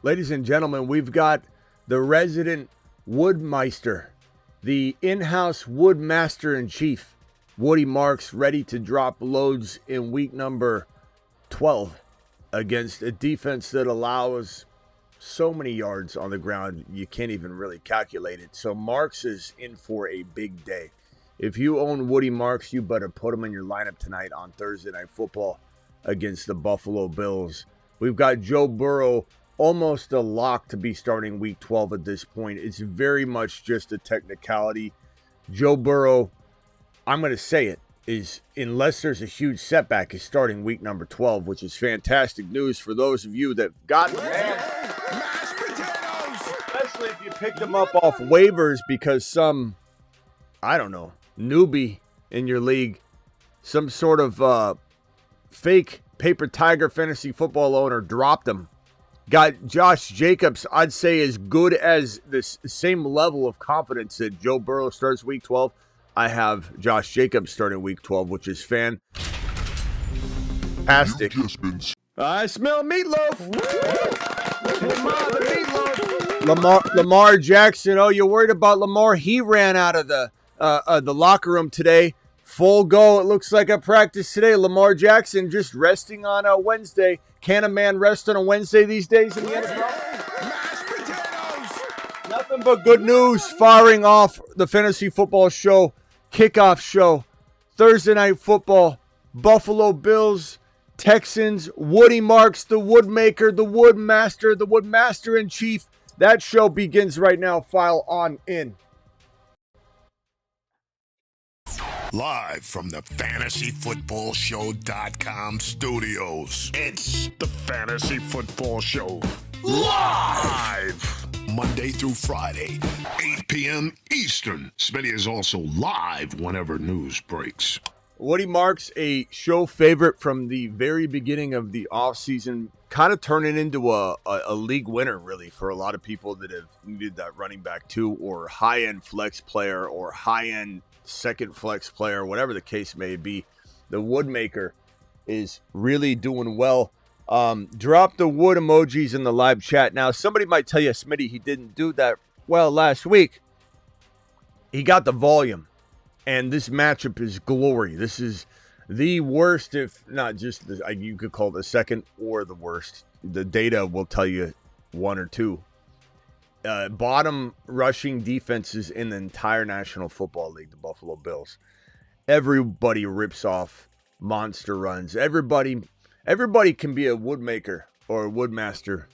Ladies and gentlemen, we've got the resident Woodmeister, the in-house Woodmaster-in-Chief, Woody Marks, ready to drop loads in week number 12 against a defense that allows so many yards on the ground, you can't even really calculate it. So Marks is in for a big day. If you own Woody Marks, you better put him in your lineup tonight on Thursday Night Football against the Buffalo Bills. We've got Joe Burrow, almost a lock to be starting week 12 at this point. It's very much just a technicality. Joe Burrow, I'm going to say it, is, unless there's a huge setback, is starting week number 12, which is fantastic news for those of you that got mashed potatoes. Especially if you picked them up off waivers because some, I don't know, newbie in your league, some sort of fake paper tiger fantasy football owner dropped them. Got Josh Jacobs, I'd say as good as this same level of confidence that Joe Burrow starts week 12. I have Josh Jacobs starting week 12, which is fantastic. I smell meatloaf. Lamar Jackson. Oh, you're worried about Lamar? He ran out of the locker room today. Full go. It looks like a practice today. Lamar Jackson just resting on a Wednesday. Can a man rest on a Wednesday these days in the NFL? Mashed potatoes. Nothing but good news firing off the fantasy football show, kickoff show, Thursday Night Football, Buffalo Bills, Texans, Woody Marks, the Woodmaker, the Woodmaster, the Woodmaster-in-Chief. That show begins right now. File on in. Live from the FantasyFootballShow.com studios. It's the Fantasy Football Show. Live! Monday through Friday, 8 p.m. Eastern. Smitty is also live whenever news breaks. Woody Marks, a show favorite from the very beginning of the offseason, kind of turning into a league winner, really, for a lot of people that have needed that running back too, or high-end flex player, or high-end second flex player, whatever the case may be. The Woodmaker is really doing well. Drop the wood emojis in the live chat. Now, somebody might tell you, Smitty, he didn't do that well last week. He got the volume, and this matchup is glory. This is the worst, if not just, you could call it the second or the worst. The data will tell you one or two. Bottom rushing defenses in the entire National Football League, the Buffalo Bills. Everybody rips off monster runs. Everybody can be a Woodmaker or a Woodmaster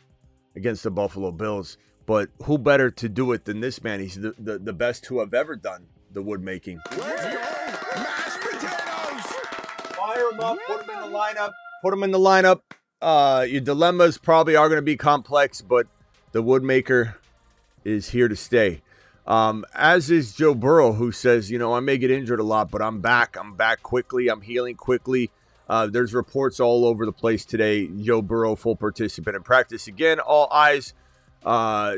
against the Buffalo Bills, but who better to do it than this man? He's the best to have ever done the woodmaking. Let's go! Mashed potatoes! Fire him up, put him in the lineup. Your dilemmas probably are going to be complex, but the Woodmaker is here to stay. As is Joe Burrow, who says, I may get injured a lot, but I'm back. I'm back quickly. I'm healing quickly. There's reports all over the place today. Joe Burrow, full participant in practice again. All eyes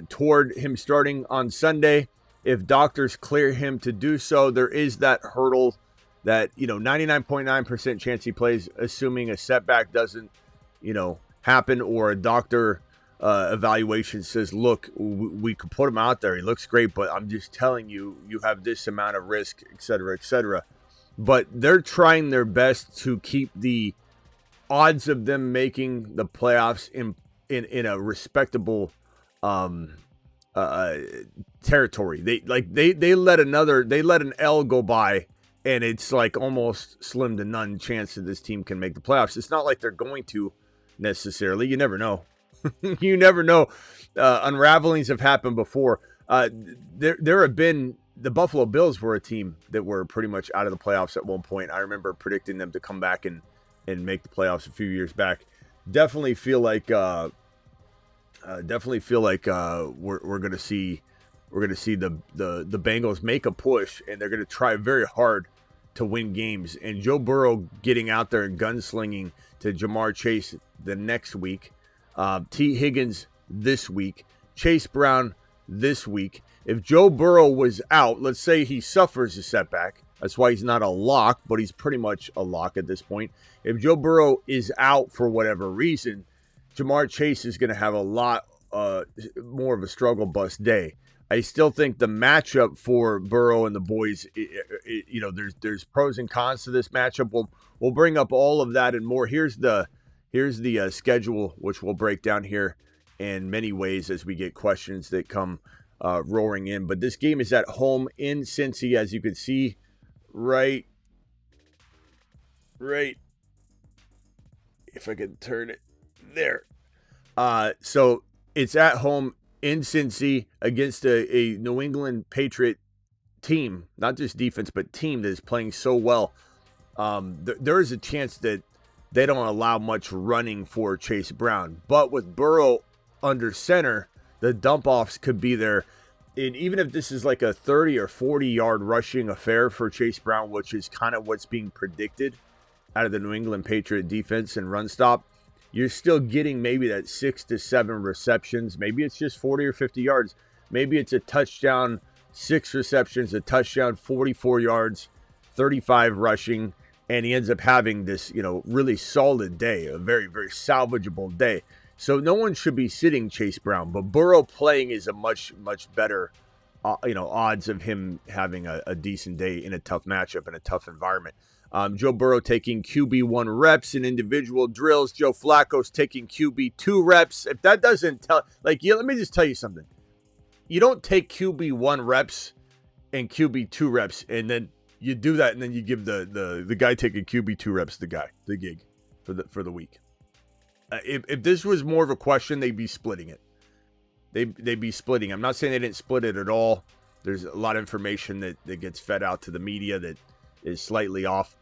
toward him starting on Sunday. If doctors clear him to do so, there is that hurdle that, 99.9% chance he plays, assuming a setback doesn't, happen, or a doctor evaluation says, look, we could put him out there. He looks great, but I'm just telling you, you have this amount of risk, et cetera, et cetera. But they're trying their best to keep the odds of them making the playoffs in a respectable territory. They let an L go by, and it's like almost slim to none chance that this team can make the playoffs. It's not like they're going to necessarily. You never know. You never know. Unravelings have happened before. There have been, the Buffalo Bills were a team that were pretty much out of the playoffs at one point. I remember predicting them to come back and make the playoffs a few years back. Definitely feel like we're going to see the Bengals make a push, and they're going to try very hard to win games. And Joe Burrow getting out there and gunslinging to Jamar Chase the next week. T. Higgins this week, Chase Brown this week. If Joe Burrow was out, let's say he suffers a setback. That's why he's not a lock, but he's pretty much a lock at this point. If Joe Burrow is out for whatever reason, Jamar Chase is going to have a lot more of a struggle bus day. I still think the matchup for Burrow and the boys, there's pros and cons to this matchup. We'll bring up all of that and more. Here's the schedule, which we'll break down here in many ways as we get questions that come roaring in. But this game is at home in Cincy, as you can see right. If I can turn it there. So it's at home in Cincy against a New England Patriot team, not just defense, but team that is playing so well. There is a chance that they don't allow much running for Chase Brown. But with Burrow under center, the dump-offs could be there. And even if this is like a 30 or 40-yard rushing affair for Chase Brown, which is kind of what's being predicted out of the New England Patriot defense and run stop, you're still getting maybe that 6 to 7 receptions. Maybe it's just 40 or 50 yards. Maybe it's a touchdown, 6 receptions, a touchdown, 44 yards, 35 rushing, and he ends up having this, really solid day, a very, very salvageable day. So no one should be sitting Chase Brown, but Burrow playing is a much, much better, odds of him having a decent day in a tough matchup in a tough environment. Joe Burrow taking QB1 reps in individual drills. Joe Flacco's taking QB2 reps. If that doesn't tell, let me just tell you something. You don't take QB1 reps and QB2 reps, and then you do that, and then you give the guy taking QB2 reps the gig for the week. If this was more of a question, they'd be splitting it. They'd be splitting. I'm not saying they didn't split it at all. There's a lot of information that gets fed out to the media that is slightly off.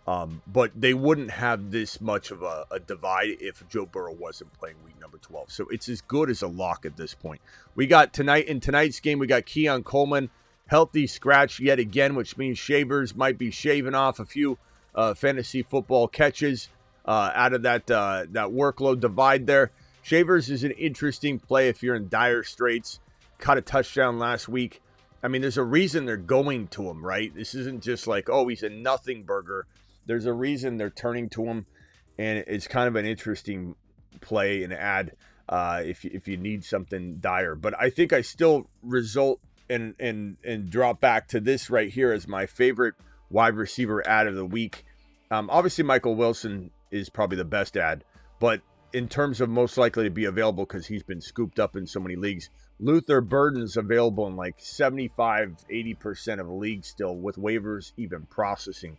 But they wouldn't have this much of a divide if Joe Burrow wasn't playing week number 12. So it's as good as a lock at this point. We got tonight's game, we got Keon Coleman, healthy scratch yet again, which means Shavers might be shaving off a few fantasy football catches out of that workload divide there. Shavers is an interesting play if you're in dire straits. Caught a touchdown last week. I mean, there's a reason they're going to him, right? This isn't just like, oh, he's a nothing burger. There's a reason they're turning to him, and it's kind of an interesting play and add if you need something dire. But I think I still result and drop back to this right here as my favorite wide receiver ad of the week. Obviously, Michael Wilson is probably the best ad, but in terms of most likely to be available because he's been scooped up in so many leagues, Luther Burden's available in like 75-80% of the league still, with waivers even processing.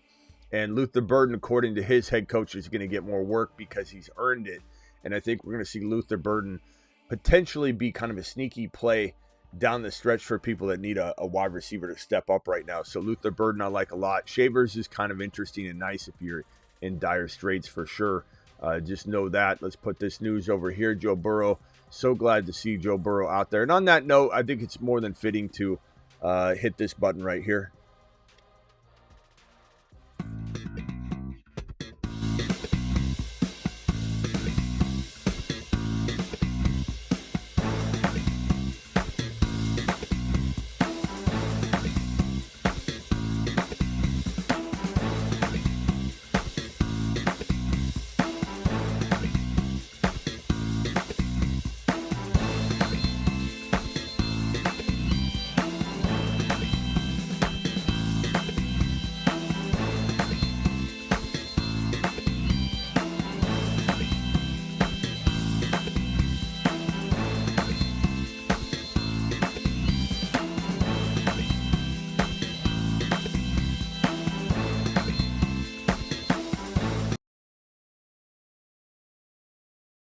And Luther Burden, according to his head coach, is going to get more work because he's earned it. And I think we're going to see Luther Burden potentially be kind of a sneaky play down the stretch for people that need a wide receiver to step up right now. So Luther Burden I like a lot. Shavers is kind of interesting and nice if you're in dire straits for sure. Just know that. Let's put this news over here. Joe Burrow. So glad to see Joe Burrow out there. And on that note, I think it's more than fitting to hit this button right here.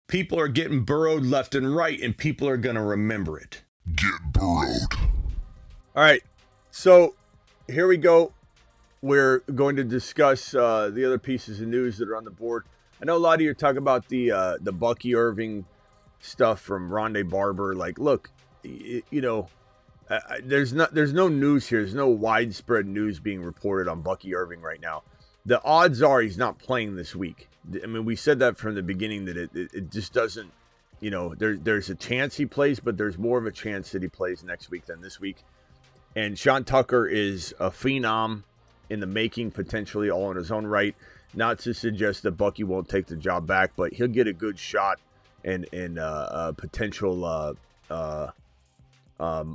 People are getting burrowed left and right, and people are going to remember it. Get burrowed. All right, so here we go. We're going to discuss the other pieces of news that are on the board. I know a lot of you are talking about the Bucky Irving stuff from Rondé Barber. Like, look, there's no news here. There's no widespread news being reported on Bucky Irving right now. The odds are he's not playing this week. I mean, we said that from the beginning that it just doesn't, there's a chance he plays, but there's more of a chance that he plays next week than this week. And Sean Tucker is a phenom in the making, potentially all in his own right. Not to suggest that Bucky won't take the job back, but he'll get a good shot and a potential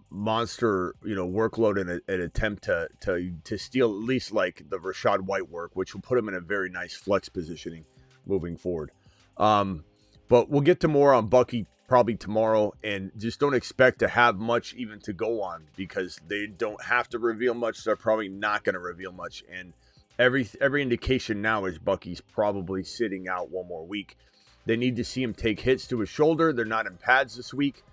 monster, workload and an attempt to steal at least like the Rachaad White work, which will put him in a very nice flex positioning moving forward. But we'll get to more on Bucky probably tomorrow, and just don't expect to have much even to go on because they don't have to reveal much. So they're probably not going to reveal much. And every indication now is Bucky's probably sitting out one more week. They need to see him take hits to his shoulder. They're not in pads this week.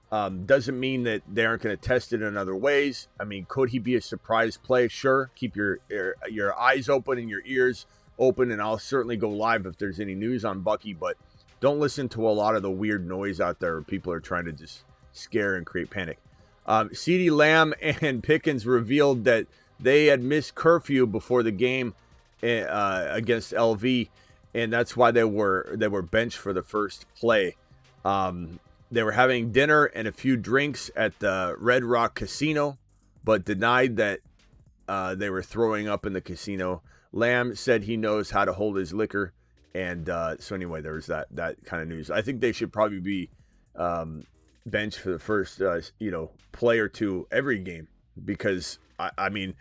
Doesn't mean that they aren't going to test it in other ways. I mean, could he be a surprise play? Sure. Keep your eyes open and your ears open, and I'll certainly go live if there's any news on Bucky, but don't listen to a lot of the weird noise out there where people are trying to just scare and create panic. CeeDee Lamb and Pickens revealed that they had missed curfew before the game against LV, and that's why they were benched for the first play. They were having dinner and a few drinks at the Red Rock Casino, but denied that they were throwing up in the casino. Lamb said he knows how to hold his liquor. And so anyway, there was that kind of news. I think they should probably be benched for the first, play or two every game because, I mean,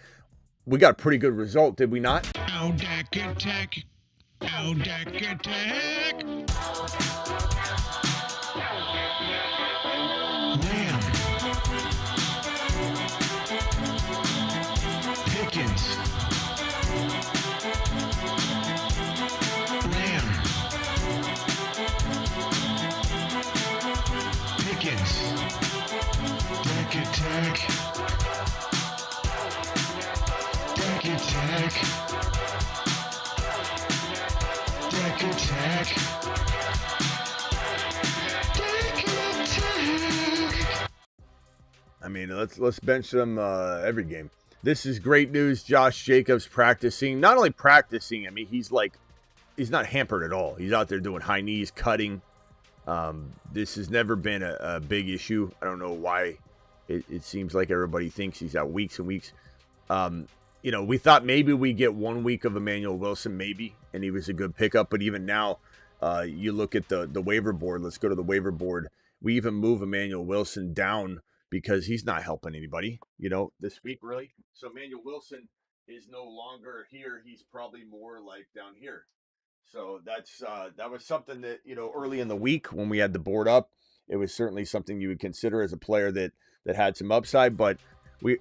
we got a pretty good result, did we not? Audac attack. Audac attack. Lamb. Pickens. Deck attack. Deck attack. Deck attack. Deck attack. I mean, let's bench them every game. This is great news. Josh Jacobs practicing. Not only practicing, I mean, he's not hampered at all. He's out there doing high knees, cutting. This has never been a big issue. I don't know why it seems like everybody thinks he's out weeks and weeks. We thought maybe we get 1 week of Emmanuel Wilson, maybe, and he was a good pickup. But even now, you look at the waiver board. Let's go to the waiver board. We even move Emmanuel Wilson down because he's not helping anybody, this week, really. So Emmanuel Wilson is no longer here. He's probably more like down here. So that was something that, early in the week when we had the board up, it was certainly something you would consider as a player that had some upside. But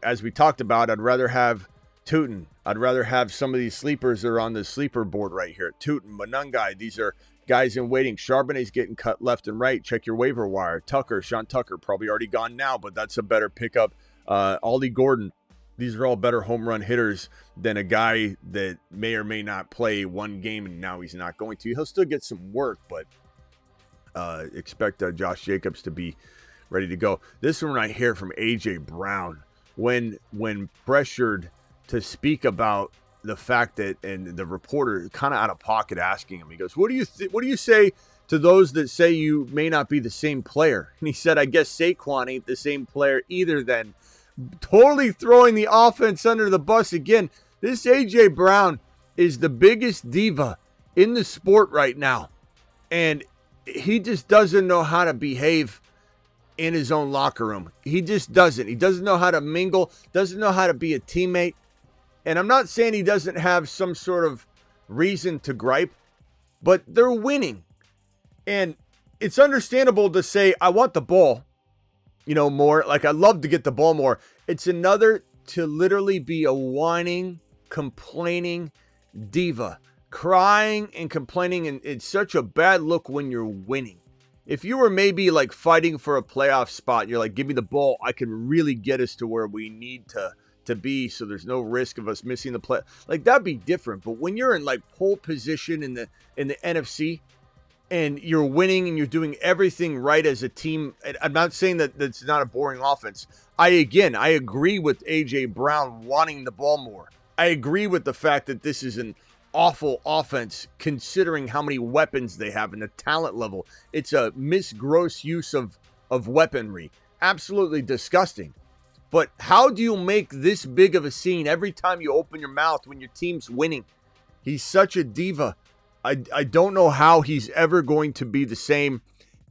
as we talked about, I'd rather have Tootin. I'd rather have some of these sleepers that are on the sleeper board right here. Tootin, Manungai, these are guys in waiting. Charbonnet's getting cut left and right. Check your waiver wire. Sean Tucker, probably already gone now, but that's a better pickup. Ollie Gordon. These are all better home run hitters than a guy that may or may not play one game and now he's not going to. He'll still get some work, but expect Josh Jacobs to be ready to go. This one right here from A.J. Brown. When pressured to speak about the fact that, and the reporter kind of out of pocket asking him, he goes, what do you say to those that say you may not be the same player? And he said, I guess Saquon ain't the same player either then. Totally throwing the offense under the bus again. This A.J. Brown is the biggest diva in the sport right now. And he just doesn't know how to behave in his own locker room. He just doesn't. He doesn't know how to mingle, doesn't know how to be a teammate. And I'm not saying he doesn't have some sort of reason to gripe, but they're winning. And it's understandable to say, I want the ball. More. Like, I'd love to get the ball more. It's another to literally be a whining, complaining diva. Crying and complaining, and it's such a bad look when you're winning. If you were maybe like fighting for a playoff spot, and you're like, give me the ball, I can really get us to where we need to be so there's no risk of us missing the play. Like, that'd be different. But when you're in like pole position in the NFC, and you're winning and you're doing everything right as a team. I'm not saying that that's not a boring offense. I agree with A.J. Brown wanting the ball more. I agree with the fact that this is an awful offense considering how many weapons they have and the talent level. It's a gross use of weaponry. Absolutely disgusting. But how do you make this big of a scene every time you open your mouth when your team's winning? He's such a diva. I don't know how he's ever going to be the same.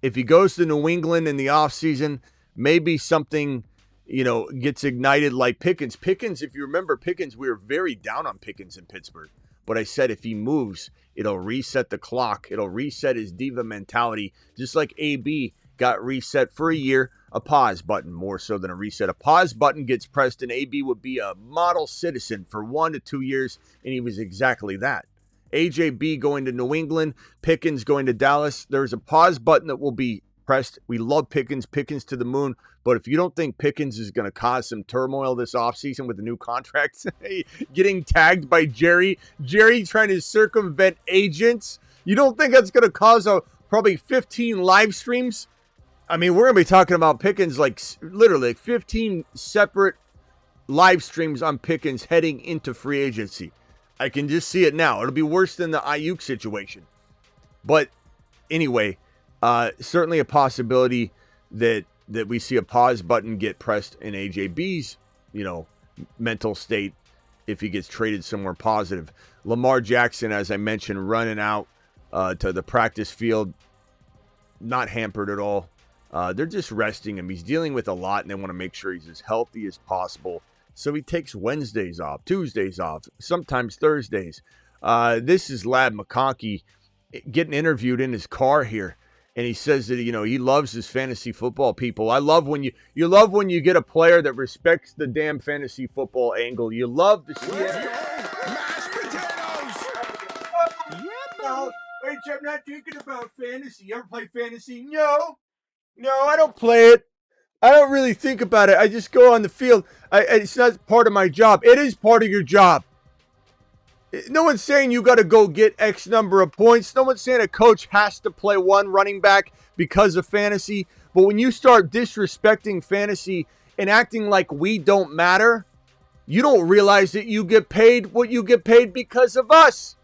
If he goes to New England in the offseason, maybe something, gets ignited like Pickens. Pickens, if you remember Pickens, we were very down on Pickens in Pittsburgh. But I said if he moves, it'll reset the clock. It'll reset his diva mentality, just like AB got reset for a year. A pause button, more so than a reset. A pause button gets pressed, and AB would be a model citizen for 1 to 2 years, and he was exactly that. AJB going to New England, Pickens going to Dallas. There's a pause button that will be pressed. We love Pickens to the moon. But if you don't think Pickens is going to cause some turmoil this offseason with the new contracts, getting tagged by Jerry trying to circumvent agents, you don't think that's going to cause probably 15 live streams? I mean, we're going to be talking about Pickens literally 15 separate live streams on Pickens heading into free agency. I can just see it now. It'll be worse than the Ayuk situation. But anyway, certainly a possibility that we see a pause button get pressed in AJB's, mental state if he gets traded somewhere positive. Lamar Jackson, as I mentioned, running out to the practice field, not hampered at all. They're just resting him. He's dealing with a lot, and they want to make sure he's as healthy as possible. So he takes Wednesdays off, Tuesdays off, sometimes Thursdays. This is Ladd McConkey getting interviewed in his car here. And he says that, he loves his fantasy football people. I love when you get a player that respects the damn fantasy football angle. You love to see it. Mashed potatoes! No, wait, I'm not thinking about fantasy. You ever play fantasy? No, I don't play it. I don't really think about it. I just go on the field. It's not part of my job. It is part of your job. No one's saying you got to go get X number of points. No one's saying a coach has to play one running back because of fantasy. But when you start disrespecting fantasy and acting like we don't matter, you don't realize that you get paid what you get paid because of us.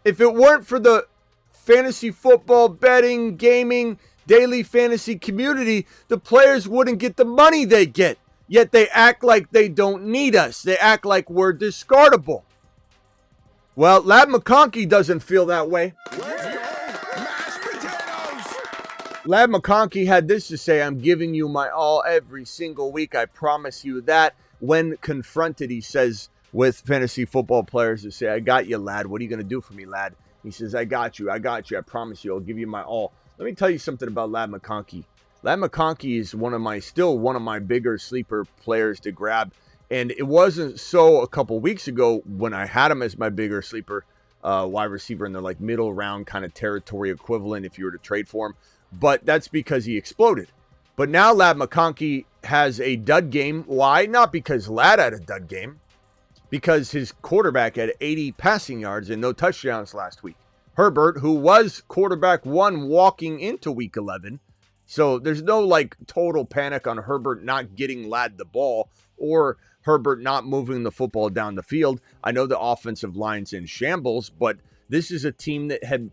If it weren't for the fantasy football betting, gaming, daily fantasy community, the players wouldn't get the money they get. Yet they act like they don't need us. They act like we're discardable. Well, Ladd McConkey doesn't feel that way. Ladd McConkey had this to say: I'm giving you my all every single week. I promise you that. When confronted, he says, with fantasy football players to say, I got you, Ladd. What are you going to do for me, Ladd? He says, I got you. I promise you. I'll give you my all. Let me tell you something about Ladd McConkey. Ladd McConkey is still one of my bigger sleeper players to grab. And it wasn't so a couple weeks ago when I had him as my bigger sleeper wide receiver in the middle round kind of territory equivalent if you were to trade for him. But that's because he exploded. But now Ladd McConkey has a dud game. Why? Not because Ladd had a dud game. Because his quarterback had 80 passing yards and no touchdowns last week. Herbert, who was quarterback 1 walking into week 11. So there's no total panic on Herbert not getting Ladd the ball or Herbert not moving the football down the field. I know the offensive line's in shambles, but this is a team that had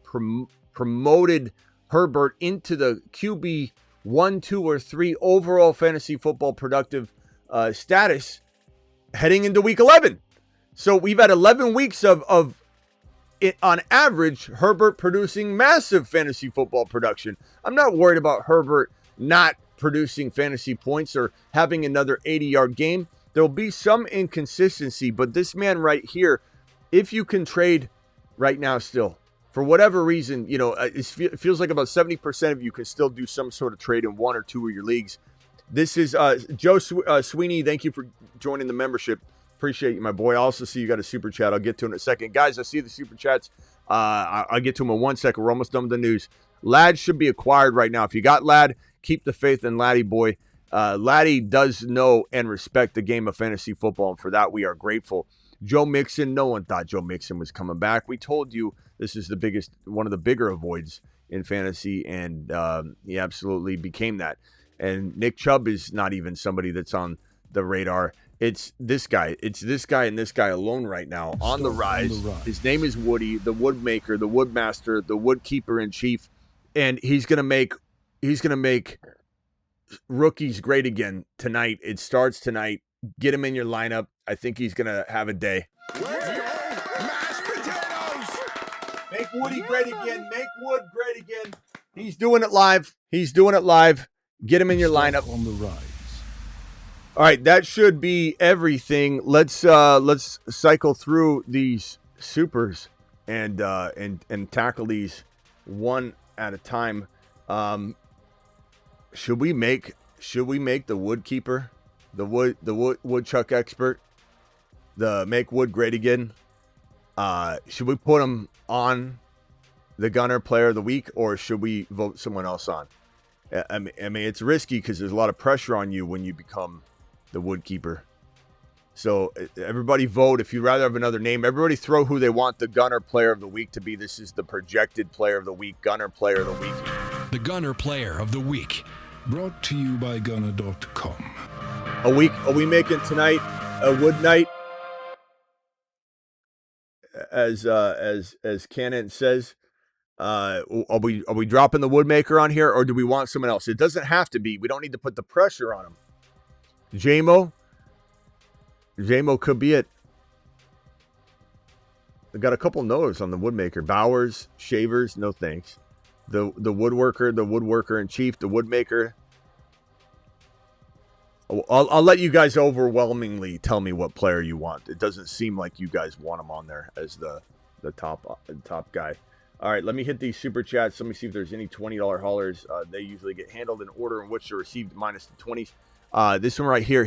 promoted Herbert into the QB 1, 2, or 3 overall fantasy football productive status heading into week 11. So we've had 11 weeks of it, on average, Herbert producing massive fantasy football production. I'm not worried about Herbert not producing fantasy points or having another 80-yard game. There'll be some inconsistency, but this man right here, if you can trade right now still, for whatever reason, it feels like about 70% of you can still do some sort of trade in 1 or 2 of your leagues. This is Joe Sweeney. Thank you for joining the membership. Appreciate you, my boy. I also see you got a super chat. I'll get to it in a second. Guys, I see the super chats. I'll get to them in 1 second. We're almost done with the news. Ladd should be acquired right now. If you got Ladd, keep the faith in Laddie boy. Laddie does know and respect the game of fantasy football, and for that we are grateful. Joe Mixon, no one thought Joe Mixon was coming back. We told you this is one of the bigger avoids in fantasy, and he absolutely became that. And Nick Chubb is not even somebody that's on the radar. It's this guy. It's this guy and this guy alone right now on the rise. His name is Woody, the Woodmaker, the Woodmaster, the Woodkeeper in Chief, and he's gonna make rookies great again tonight. It starts tonight. Get him in your lineup. I think he's gonna have a day. Mashed potatoes! Make Woody great again. Make Wood great again. He's doing it live. Get him in your lineup. On the rise. All right, that should be everything. Let's cycle through these supers and tackle these one at a time. Should we make the woodkeeper, the woodchuck expert, the make wood great again? Should we put him on the gunner player of the week, or should we vote someone else on? I mean, it's risky because there's a lot of pressure on you when you become the woodkeeper. So everybody vote. If you'd rather have another name, everybody throw who they want the gunner player of the week to be. This is the projected player of the week, gunner player of the week. The gunner player of the week. Brought to you by gunner.com. Are we making tonight a wood night? As Cannon says, are we dropping the woodmaker on here, or do we want someone else? It doesn't have to be. We don't need to put the pressure on him. J-Mo could be it. I got a couple no's on the woodmaker. Bowers, Shavers, no thanks. The woodworker in chief, the woodmaker. I'll let you guys overwhelmingly tell me what player you want. It doesn't seem like you guys want him on there as the top guy. All right, let me hit these super chats. Let me see if there's any $20 haulers. They usually get handled in order in which they're received minus the 20s. This one right here.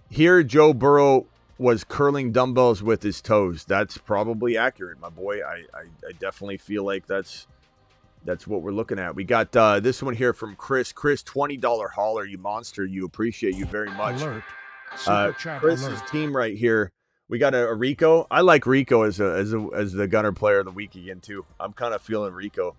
Here Joe Burrow was curling dumbbells with his toes. That's probably accurate, my boy. I definitely feel like that's what we're looking at. We got this one here from Chris. Chris, $20 hauler, you monster. You appreciate you very much. Alert. Super chat Chris's alert. team right here. We got a Rico. I like Rico as the gunner player of the week again too. I'm kind of feeling Rico.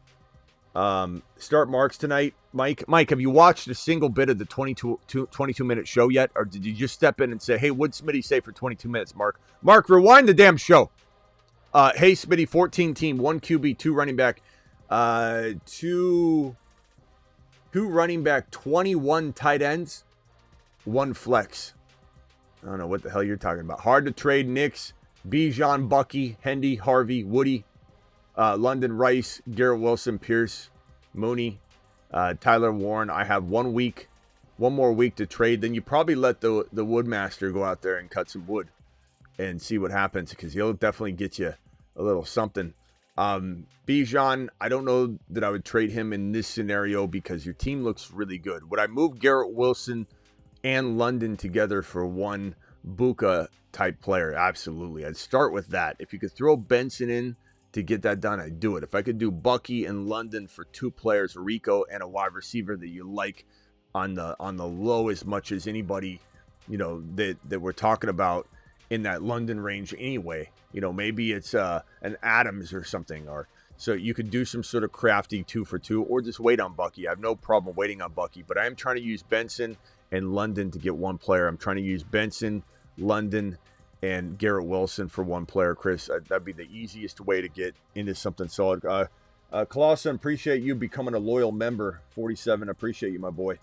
Start marks tonight. Mike, have you watched a single bit of the 22-minute show yet? Or did you just step in and say, hey, what'd Smitty say for 22 minutes, Mark? Mark, rewind the damn show. Hey, Smitty, 14 team, 1 QB, 2 running back, 2 running back, 21 tight ends, 1 flex. I don't know what the hell you're talking about. Hard to trade. Knicks, Bijan, Bucky, Hendy, Harvey, Woody, London, Rice, Garrett Wilson, Pierce, Mooney, Tyler Warren. I have 1 more week to trade. Then you probably let the Woodmaster go out there and cut some wood and see what happens, because he'll definitely get you a little something. Bijan, I don't know that I would trade him in this scenario because your team looks really good. Would I move Garrett Wilson and London together for one Buka type player? Absolutely. I'd start with that. If you could throw Benson in to get that done, I'd do it. If I could do Bucky and London for 2 players, Rico and a wide receiver that you like on the low as much as anybody, that we're talking about in that London range anyway. Maybe it's an Adams or something, or so you could do some sort of crafty 2 for 2, or just wait on Bucky. I have no problem waiting on Bucky, but I am trying to use Benson and London to get 1 player. I'm trying to use Benson, London, and Garrett Wilson for 1 player, Chris. That'd be the easiest way to get into something solid. Clausen, appreciate you becoming a loyal member. 47, appreciate you, my boy.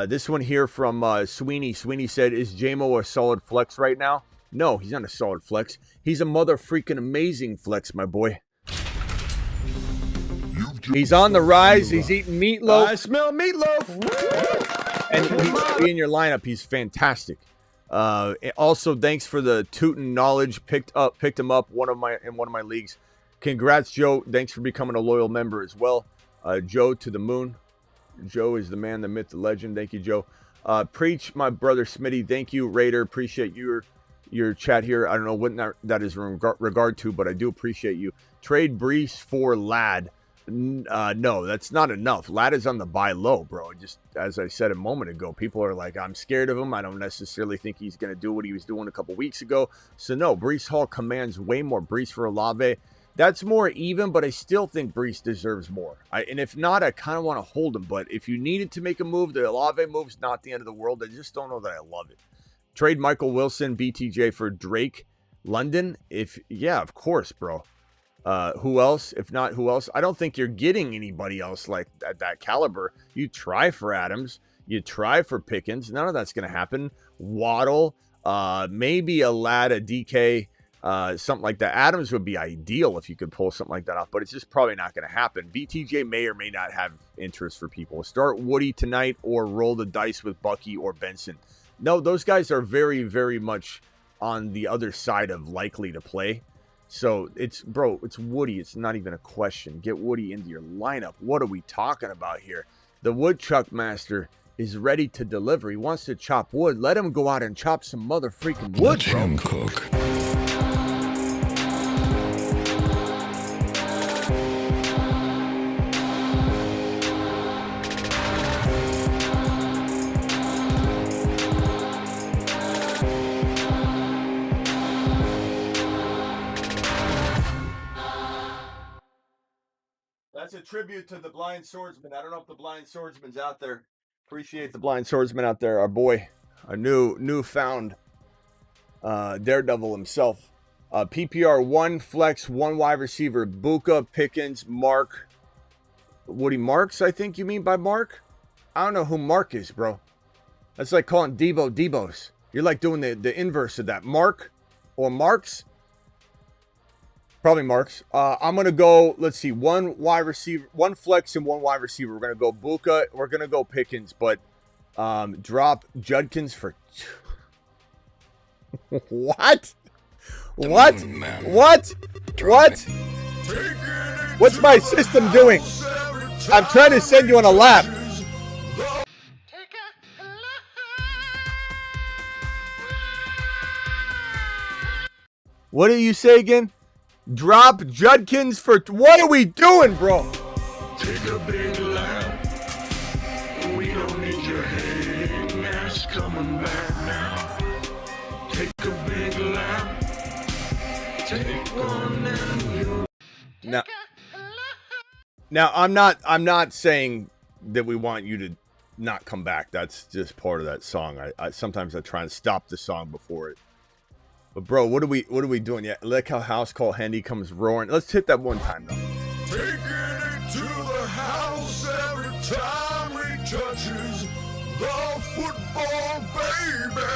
This one here from Sweeney. Sweeney said, is J-Mo a solid flex right now? No, he's not a solid flex. He's a mother freaking amazing flex, my boy. He's on the rise. He's eating meatloaf. I smell meatloaf. And he's in your lineup. He's fantastic. Also, thanks for the Tootin' knowledge. Picked him up in one of my leagues. Congrats, Joe. Thanks for becoming a loyal member as well. Joe to the moon. Joe is the man, the myth, the legend. Thank you, Joe. Preach, my brother Smitty. Thank you, Raider. Appreciate your chat here. I don't know what that is in regard to, but I do appreciate you. Trade Brees for Ladd. No, that's not enough. Ladd is on the buy low, bro. Just as I said a moment ago, people are like, I'm scared of him. I don't necessarily think he's going to do what he was doing a couple weeks ago. So no, Brees Hall commands way more. Brees for Olave, that's more even, but I still think Brees deserves more. And if not, I kind of want to hold him. But if you needed to make a move, the Olave move's not the end of the world. I just don't know that I love it. Trade Michael Wilson, BTJ for Drake London. Yeah, of course, bro. Who else? If not, who else? I don't think you're getting anybody else like at that caliber. You try for Adams. You try for Pickens. None of that's going to happen. Waddle. Maybe a Ladd, a DK. something like that. Adams would be ideal if you could pull something like that off, but it's just probably not going to happen. BTJ may or may not have interest for people. Start Woody tonight or roll the dice with Bucky or Benson. No, those guys are very, very much on the other side of likely to play. So it's Woody. It's not even a question. Get Woody into your lineup. What are we talking about here? The Woodchuck Master is ready to deliver. He wants to chop wood. Let him go out and chop some mother freaking wood, Let him cook. That's a tribute to the Blind Swordsman. I don't know if the Blind Swordsman's out there. Appreciate the Blind Swordsman out there. Our boy, our newfound Daredevil himself. PPR 1 flex, 1 wide receiver. Buka, Pickens, Mark. Woody Marks, I think you mean by Mark? I don't know who Mark is, bro. That's like calling Debo Debos. You're like doing the inverse of that. Mark or Marks? Probably Marks. I'm going to go, let's see, 1 wide receiver, 1 flex and 1 wide receiver. We're going to go Buka. We're going to go Pickens, but drop Judkins for... What? What? What? What? What's my system doing? I'm trying to send you on a lap. What do you say again? Drop Judkins for... What are we doing, bro? Take a big lap. We don't need your head mask coming back now. Take a big lap. Take on and you. Now I'm not saying that we want you to not come back. That's just part of that song. I sometimes I try and stop the song before it. But bro, what are we doing? Yeah, look how house call Hendy comes roaring. Let's hit that one time though. Taking it to the house every time he touches the football, baby.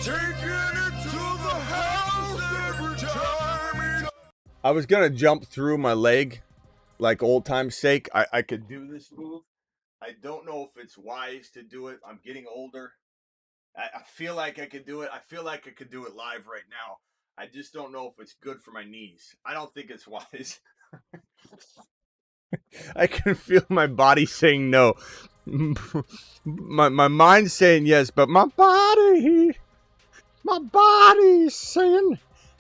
Taking it to the house every time he... I was gonna jump through my leg, like old time's sake. I could do this move. I don't know if it's wise to do it. I'm getting older. I feel like I could do it. I feel like I could do it live right now. I just don't know if it's good for my knees. I don't think it's wise. I can feel my body saying no. my mind's saying yes, but my body's saying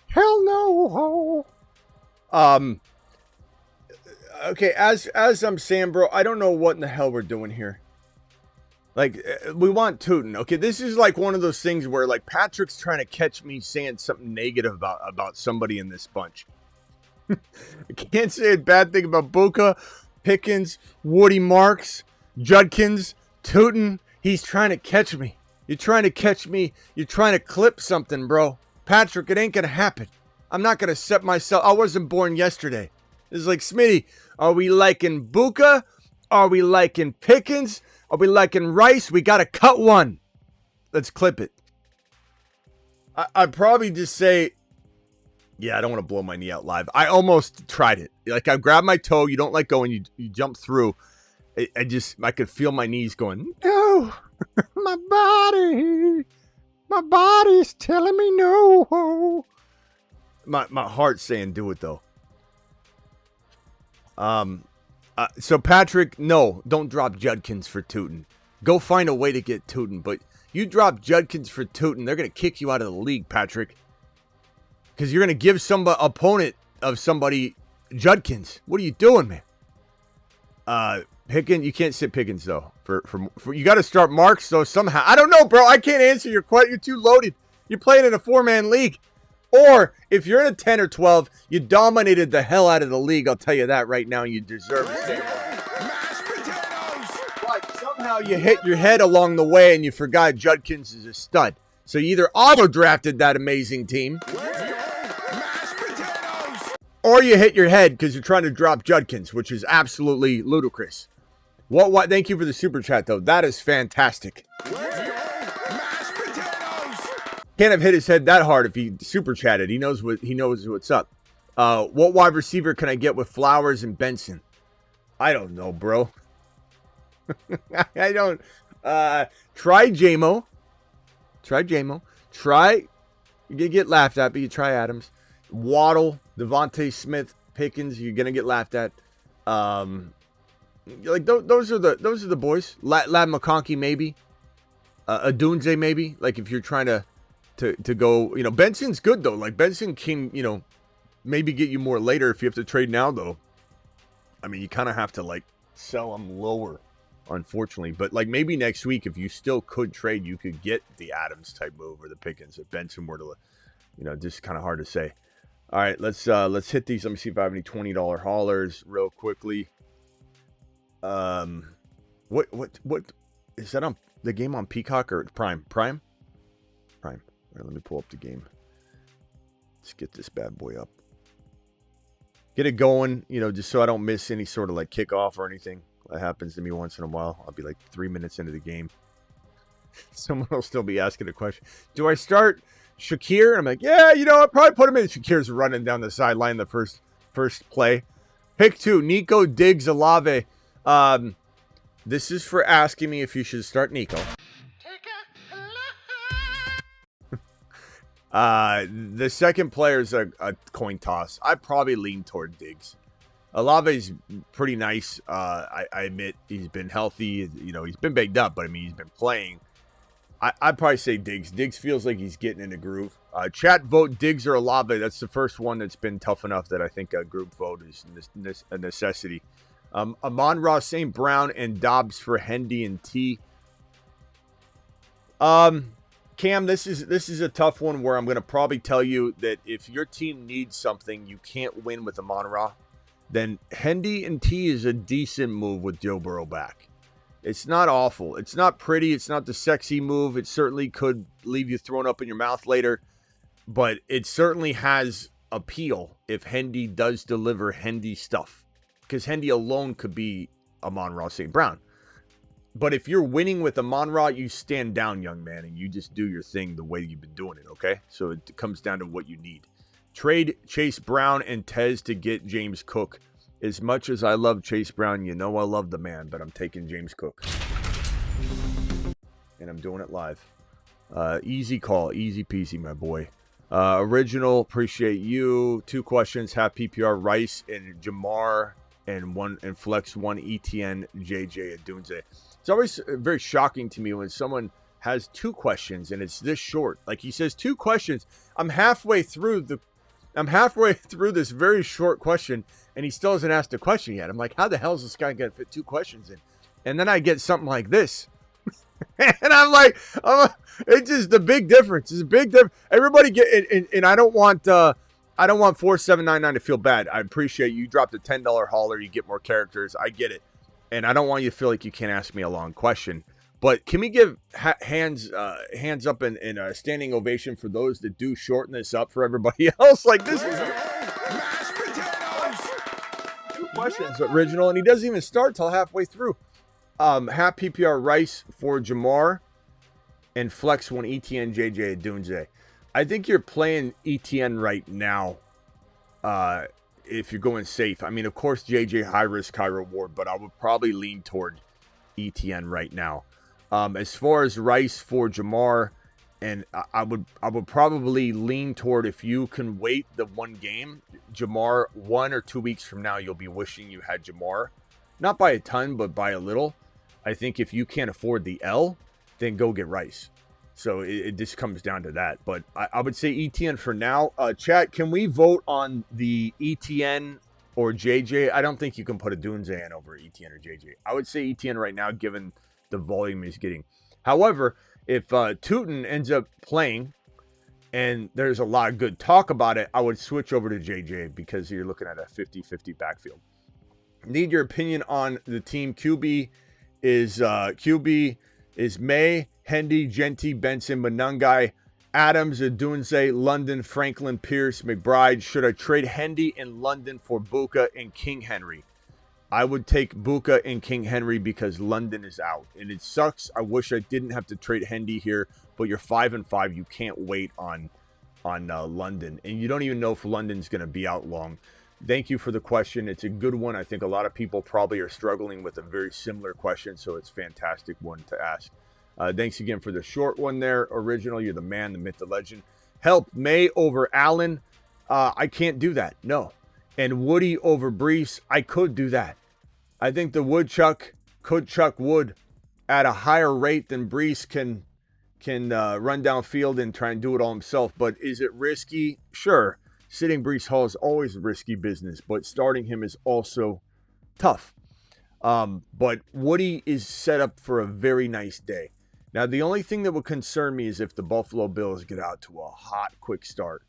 hell no. Okay, as I'm saying, bro, I don't know what in the hell we're doing here. Like, we want Tootin. Okay, this is like one of those things where, like, Patrick's trying to catch me saying something negative about somebody in this bunch. I can't say a bad thing about Buka, Pickens, Woody Marks, Judkins, Tootin. He's trying to catch me. You're trying to catch me. You're trying to clip something, bro. Patrick, it ain't going to happen. I'm not going to set myself. I wasn't born yesterday. It's like, Smitty, are we liking Buka? Are we liking Pickens? Are we liking Rice? We got to cut one. Let's clip it. I'd probably just say, yeah, I don't want to blow my knee out live. I almost tried it. Like, I grabbed my toe. You don't let go and you jump through. I could feel my knees going, no, my body's telling me no. My heart's saying do it though. So Patrick, no, don't drop Judkins for Tootin. Go find a way to get Tootin. But you drop Judkins for Tootin, they're going to kick you out of the league, Patrick. Because you're going to give some opponent of somebody Judkins. What are you doing, man? Pickens, you can't sit Pickens, though. For you got to start Marks, though, somehow. I don't know, bro. I can't answer your question. You're too loaded. You're playing in a 4-man league. Or, if you're in a 10 or 12, you dominated the hell out of the league. I'll tell you that right now. You deserve to stay away. But somehow you hit your head along the way and you forgot Judkins is a stud. So you either auto-drafted that amazing team, or you hit your head because you're trying to drop Judkins, which is absolutely ludicrous. What? Thank you for the super chat, though. That is fantastic. Can't have hit his head that hard if he super chatted. He knows what's up. What wide receiver can I get with Flowers and Benson? I don't know, bro. I don't. Try JMO. You get laughed at, but you try Adams. Waddle, Devontae Smith, Pickens. You're gonna get laughed at. Like those are the boys. Lad McConkey maybe. Adunze maybe. Like if you're trying to go, Benson's good though. Like Benson can, maybe get you more later if you have to trade now though. I mean, you kind of have to like sell them lower, unfortunately. But like maybe next week, if you still could trade, you could get the Adams type move or the Pickens if Benson were to, just kind of hard to say. All right, let's hit these. Let me see if I have any $20 haulers real quickly. What is that on the game on Peacock or Prime? Prime. All right, let me pull up the game. Let's get this bad boy up. Get it going, just so I don't miss any sort of like kickoff or anything. That happens to me once in a while. I'll be like 3 minutes into the game. Someone will still be asking a question. Do I start Shakir? And I'm like, yeah, I'll probably put him in. Shakir's running down the sideline the first play. Pick 2, Nico, Diggs, Olave. This is for asking me if you should start Nico. The second player is a coin toss. I probably lean toward Diggs. Olave's pretty nice. I admit he's been healthy. He's been banged up, but I mean, he's been playing. I'd probably say Diggs. Diggs feels like he's getting in a groove. Chat vote Diggs or Olave. That's the first one that's been tough enough that I think a group vote is a necessity. Amon-Ra, St. Brown, and Dobbs for Hendy and T. Cam, this is a tough one where I'm going to probably tell you that if your team needs something, you can't win with Amon-Ra, then Hendy and T is a decent move with Joe Burrow back. It's not awful. It's not pretty. It's not the sexy move. It certainly could leave you thrown up in your mouth later, but it certainly has appeal if Hendy does deliver Hendy stuff, because Hendy alone could be Amon-Ra St. Brown. But if you're winning with Amon-Ra, you stand down, young man, and you just do your thing the way you've been doing it, okay? So it comes down to what you need. Trade Chase Brown and Tez to get James Cook. As much as I love Chase Brown, I love the man, but I'm taking James Cook. And I'm doing it live. Easy call. Easy peasy, my boy. Original, appreciate you. 2 questions. Half PPR, Rice and Jamar, and flex 1 ETN, JJ Adunze. It's always very shocking to me when someone has 2 questions and it's this short. Like he says 2 questions. I'm halfway through this very short question and he still hasn't asked a question yet. I'm like, how the hell is this guy going to fit 2 questions in? And then I get something like this. And I'm like, it's just the big difference. It's a big difference. Everybody get, and I don't want 4799 to feel bad. I appreciate you dropped a $10 hauler. You get more characters. I get it. And I don't want you to feel like you can't ask me a long question. But can we give hands up and a standing ovation for those that do shorten this up for everybody else? Like this is mashed potatoes. 2 questions, original, and he doesn't even start till halfway through. Half PPR Rice for Jamar and flex 1 ETN JJ Adunze. I think you're playing ETN right now. If you're going safe. I mean, of course, JJ high risk, high reward, but I would probably lean toward ETN right now. As far as Rice for Jamar, and I would probably lean toward, if you can wait the 1 game, Jamar, 1 or 2 weeks from now, you'll be wishing you had Jamar. Not by a ton, but by a little. I think if you can't afford the L, then go get Rice. So it just comes down to that. But I would say ETN for now. Chat, can we vote on the ETN or JJ? I don't think you can put a Dunze in over ETN or JJ. I would say ETN right now, given the volume he's getting. However, if Tootin ends up playing and there's a lot of good talk about it, I would switch over to JJ because you're looking at a 50-50 backfield. Need your opinion on the team. QB is May, Hendy, Genty, Benson, Manungai, Adams, Adunze, London, Franklin, Pierce, McBride. Should I trade Hendy in London for Buka and King Henry? I would take Buka and King Henry because London is out. And it sucks. I wish I didn't have to trade Hendy here, but you're 5-5. You can't wait on London. And you don't even know if London's going to be out long. Thank you for the question. It's a good one. I think a lot of people probably are struggling with a very similar question, so it's a fantastic one to ask. Thanks again for the short one there. Original, you're the man, the myth, the legend. Help, May over Allen. I can't do that. No. And Woody over Brees, I could do that. I think the woodchuck could chuck wood at a higher rate than Brees can run downfield and try and do it all himself. But is it risky? Sure. Sitting Brees Hall is always risky business, but starting him is also tough. But Woody is set up for a very nice day. Now, the only thing that would concern me is if the Buffalo Bills get out to a hot, quick start.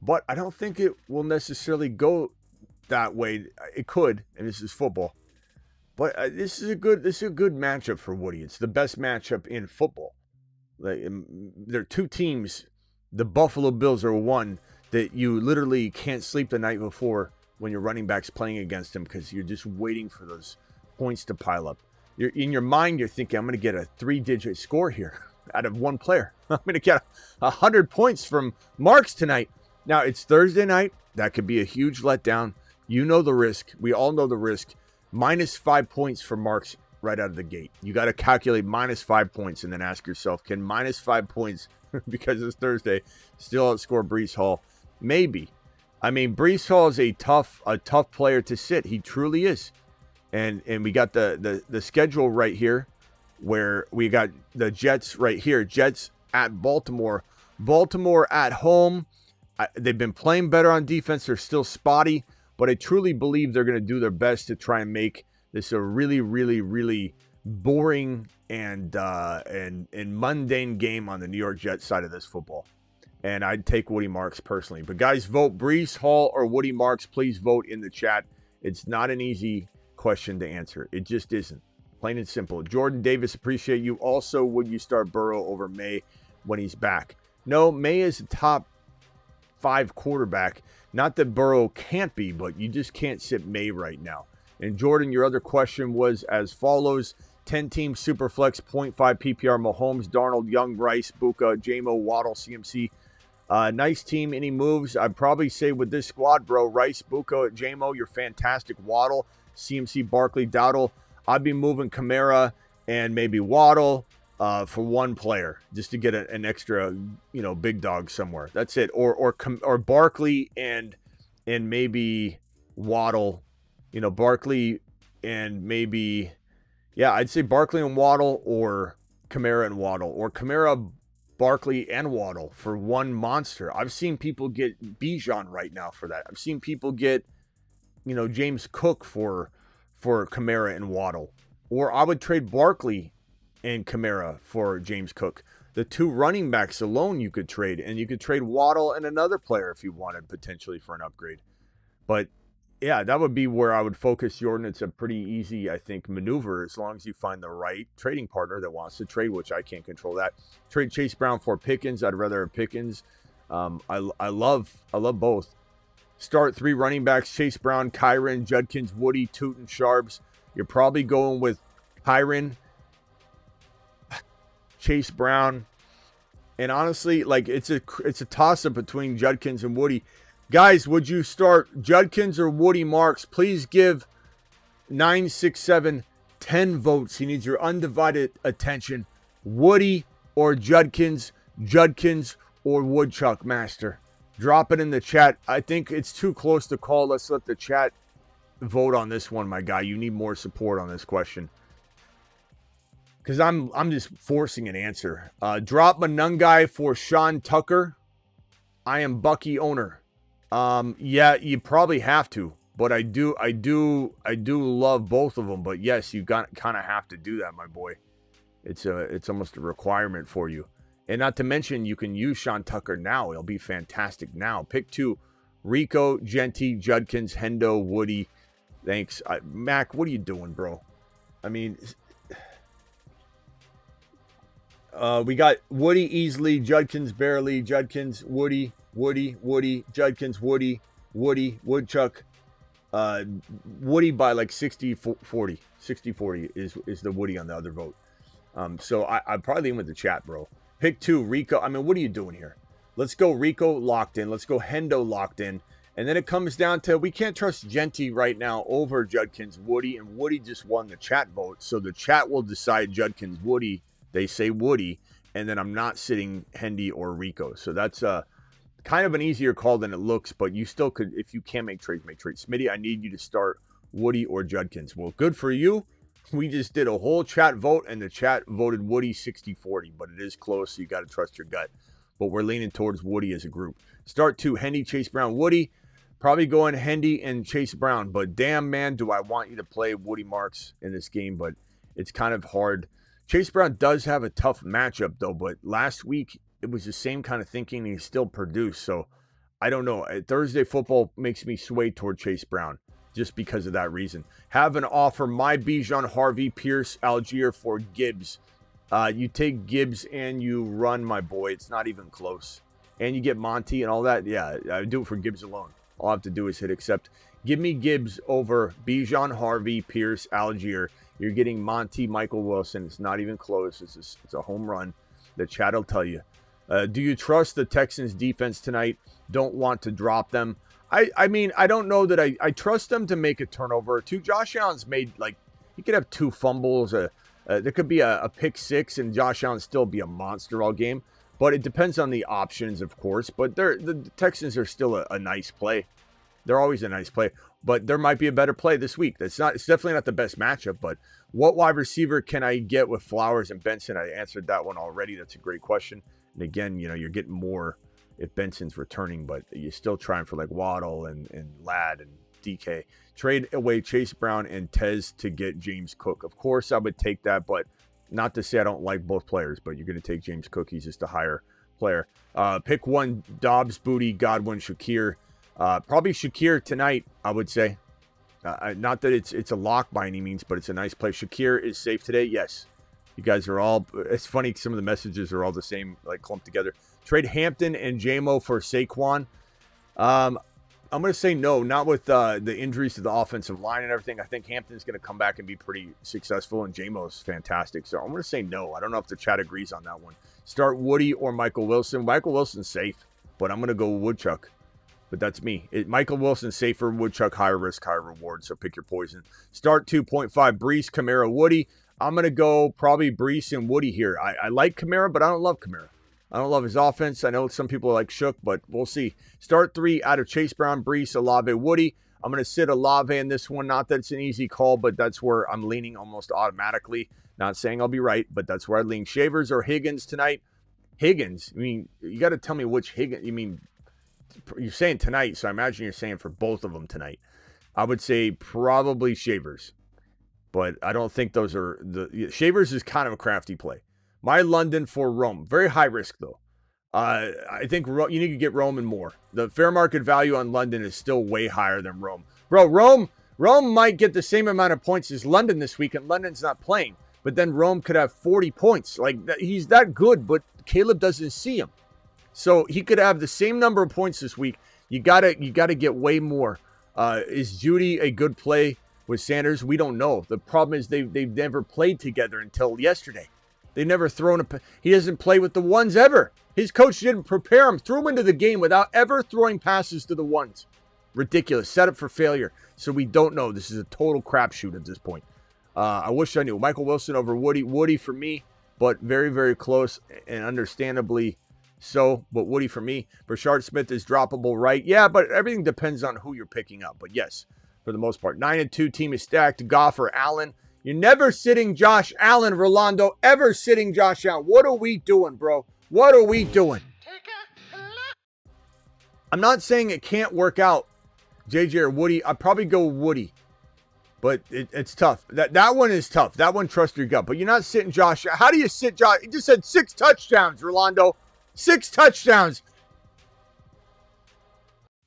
But I don't think it will necessarily go that way. It could, and this is football. But this is a good matchup for Woody. It's the best matchup in football. There are two teams. The Buffalo Bills are one that you literally can't sleep the night before when your running back's playing against them because you're just waiting for those points to pile up. In your mind, you're thinking, I'm going to get a 3-digit score here out of one player. I'm going to get 100 points from Marks tonight. Now, it's Thursday night. That could be a huge letdown. You know the risk. We all know the risk. -5 points for Marks right out of the gate. You got to calculate -5 points and then ask yourself, can -5 points, because it's Thursday, still outscore Brees Hall? Maybe. I mean, Brees Hall is a tough player to sit. He truly is. And we got the schedule right here where we got the Jets right here. Jets at Baltimore. Baltimore at home. They've been playing better on defense. They're still spotty, but I truly believe they're going to do their best to try and make this a really, really, really boring and mundane game on the New York Jets side of this football. And I'd take Woody Marks personally. But guys, vote Brees Hall or Woody Marks. Please vote in the chat. It's not an easy question to answer. It just isn't. Plain and simple. Jordan Davis, appreciate you. Also, would you start Burrow over May when he's back? No, May is a top 5 quarterback. Not that Burrow can't be, but you just can't sit May right now. And Jordan, your other question was as follows. 10-team Superflex, 0.5 PPR, Mahomes, Darnold, Young, Rice, Buka, J-Mo, Waddle, CMC. Nice team. Any moves? I'd probably say with this squad, bro, Rice, Buka, J-Mo, you're fantastic. Waddle, CMC, Barkley, Dowdle. I'd be moving Kamara and maybe Waddle for one player just to get an extra, big dog somewhere. That's it. Or Barkley and maybe Waddle. Barkley and maybe, I'd say Barkley and Waddle or Kamara and Waddle or Kamara, Barkley and Waddle for one monster. I've seen people get Bijan right now for that. I've seen people get, James Cook for Kamara and Waddle. Or I would trade Barkley and Kamara for James Cook. The two running backs alone you could trade, and you could trade Waddle and another player if you wanted potentially for an upgrade. But yeah, that would be where I would focus, Jordan. It's a pretty easy, I think, maneuver as long as you find the right trading partner that wants to trade, which I can't control that. Trade Chase Brown for Pickens. I'd rather have Pickens. I love both. Start 3 running backs: Chase Brown, Kyron, Judkins, Woody, Tootin, Sharps. You're probably going with Kyron, Chase Brown, and honestly, it's a toss-up between Judkins and Woody. Guys, would you start Judkins or Woody Marks? Please give 967 10 votes. He needs your undivided attention. Woody or Judkins, Judkins or Woodchuck Master. Drop it in the chat. I think it's too close to call. Let's let the chat vote on this one, my guy. You need more support on this question. Because I'm just forcing an answer. Drop Manungai for Sean Tucker. I am Bucky owner. Yeah, you probably have to, but I do love both of them. But yes, you kind of have to do that, my boy. It's almost a requirement for you. And not to mention, you can use Sean Tucker now. It'll be fantastic now. Pick 2: Rico, Genty, Judkins, Hendo, Woody. Thanks, Mac. What are you doing, bro? I mean, we got Woody easily, Judkins barely, Judkins, Woody, Judkins, Woody, Woodchuck, Woody by like 60-40. 60-40 is the Woody on the other vote. So I'd probably lean with the chat, bro. Pick 2, Rico. I mean, what are you doing here? Let's go Rico locked in. Let's go Hendo locked in. And then it comes down to, we can't trust Genty right now over Judkins Woody. And Woody just won the chat vote. So the chat will decide Judkins Woody. They say Woody. And then I'm not sitting Hendy or Rico. So that's kind of an easier call than it looks. But you still could, if you can make trades, make trades. Smitty, I need you to start Woody or Judkins. Well, good for you. We just did a whole chat vote, and the chat voted Woody 60-40, but it is close, so you got to trust your gut. But we're leaning towards Woody as a group. Start 2, Hendy, Chase Brown, Woody. Probably going Hendy and Chase Brown, but damn, man, do I want you to play Woody Marks in this game, but it's kind of hard. Chase Brown does have a tough matchup, though, but last week it was the same kind of thinking, and he still produced, so I don't know. Thursday football makes me sway toward Chase Brown. Just because of that reason. Have an offer, my Bijan, Harvey, Pierce, Algier for Gibbs. You take Gibbs and you run, my boy. It's not even close. And you get Monty and all that. Yeah, I do it for Gibbs alone. All I have to do is hit accept. Give me Gibbs over Bijan, Harvey, Pierce, Algier. You're getting Monty, Michael Wilson. It's not even close. It's a home run. The chat will tell you. Do you trust the Texans defense tonight? Don't want to drop them. I mean, I don't know that I trust them to make a turnover or two. Josh Allen's made, like, he could have 2 fumbles. There could be a pick 6 and Josh Allen still be a monster all game. But it depends on the options, of course. But the Texans are still a nice play. They're always a nice play. But there might be a better play this week. It's definitely not the best matchup. But what wide receiver can I get with Flowers and Benson? I answered that one already. That's a great question. And again, you're getting more if Benson's returning, but you're still trying for like Waddle and Ladd and DK. Trade away Chase Brown and Tez to get James Cook. Of course, I would take that, but not to say I don't like both players, but you're going to take James Cook. He's just a higher player. Pick 1, Dobbs, Booty, Godwin, Shakir. Probably Shakir tonight, I would say. Not that it's a lock by any means, but it's a nice play. Shakir is safe today. Yes. You guys are all, it's funny, some of the messages are all the same, like clumped together. Trade Hampton and JMO for Saquon. I'm going to say no, not with the injuries to the offensive line and everything. I think Hampton's going to come back and be pretty successful, and JMO's fantastic. So I'm going to say no. I don't know if the chat agrees on that one. Start Woody or Michael Wilson. Michael Wilson's safe, but I'm going to go Woodchuck. But that's me. Michael Wilson's safer, Woodchuck, higher risk, higher reward. So pick your poison. Start 2.5, Brees, Kamara, Woody. I'm going to go probably Brees and Woody here. I like Kamara, but I don't love Kamara. I don't love his offense. I know some people like Shook, but we'll see. Start 3 out of Chase Brown, Brees, Olave, Woody. I'm going to sit Olave in this one. Not that it's an easy call, but that's where I'm leaning almost automatically. Not saying I'll be right, but that's where I lean. Shavers or Higgins tonight? Higgins? I mean, you got to tell me which Higgins. You mean, you're saying tonight, so I imagine you're saying for both of them tonight. I would say probably Shavers, but I don't think those are the. Shavers is kind of a crafty play. My London for Rome. Very high risk, though. I think you need to get Rome and more. The fair market value on London is still way higher than Rome. Bro, Rome might get the same amount of points as London this week, and London's not playing. But then Rome could have 40 points. Like, he's that good, but Caleb doesn't see him. So he could have the same number of points this week. You gotta get way more. Is Judy a good play with Sanders? We don't know. The problem is they've never played together until yesterday. They've never thrown he doesn't play with the ones ever. His coach didn't prepare him, threw him into the game without ever throwing passes to the ones. Ridiculous. Set up for failure. So we don't know. This is a total crapshoot at this point. I wish I knew. Michael Wilson over Woody. Woody for me, but very, very close and understandably so. But Woody for me. Brashard Smith is droppable, right? Yeah, but everything depends on who you're picking up. But yes, for the most part. 9-2 team is stacked. Goff or Allen. You're never sitting Josh Allen, Rolando. Ever sitting Josh Allen. What are we doing, bro? What are we doing? I'm not saying it can't work out, JJ or Woody. I'd probably go Woody. But it's tough. That one is tough. That one, trust your gut. But you're not sitting Josh. How do you sit Josh? He just said 6 touchdowns, Rolando. 6 touchdowns.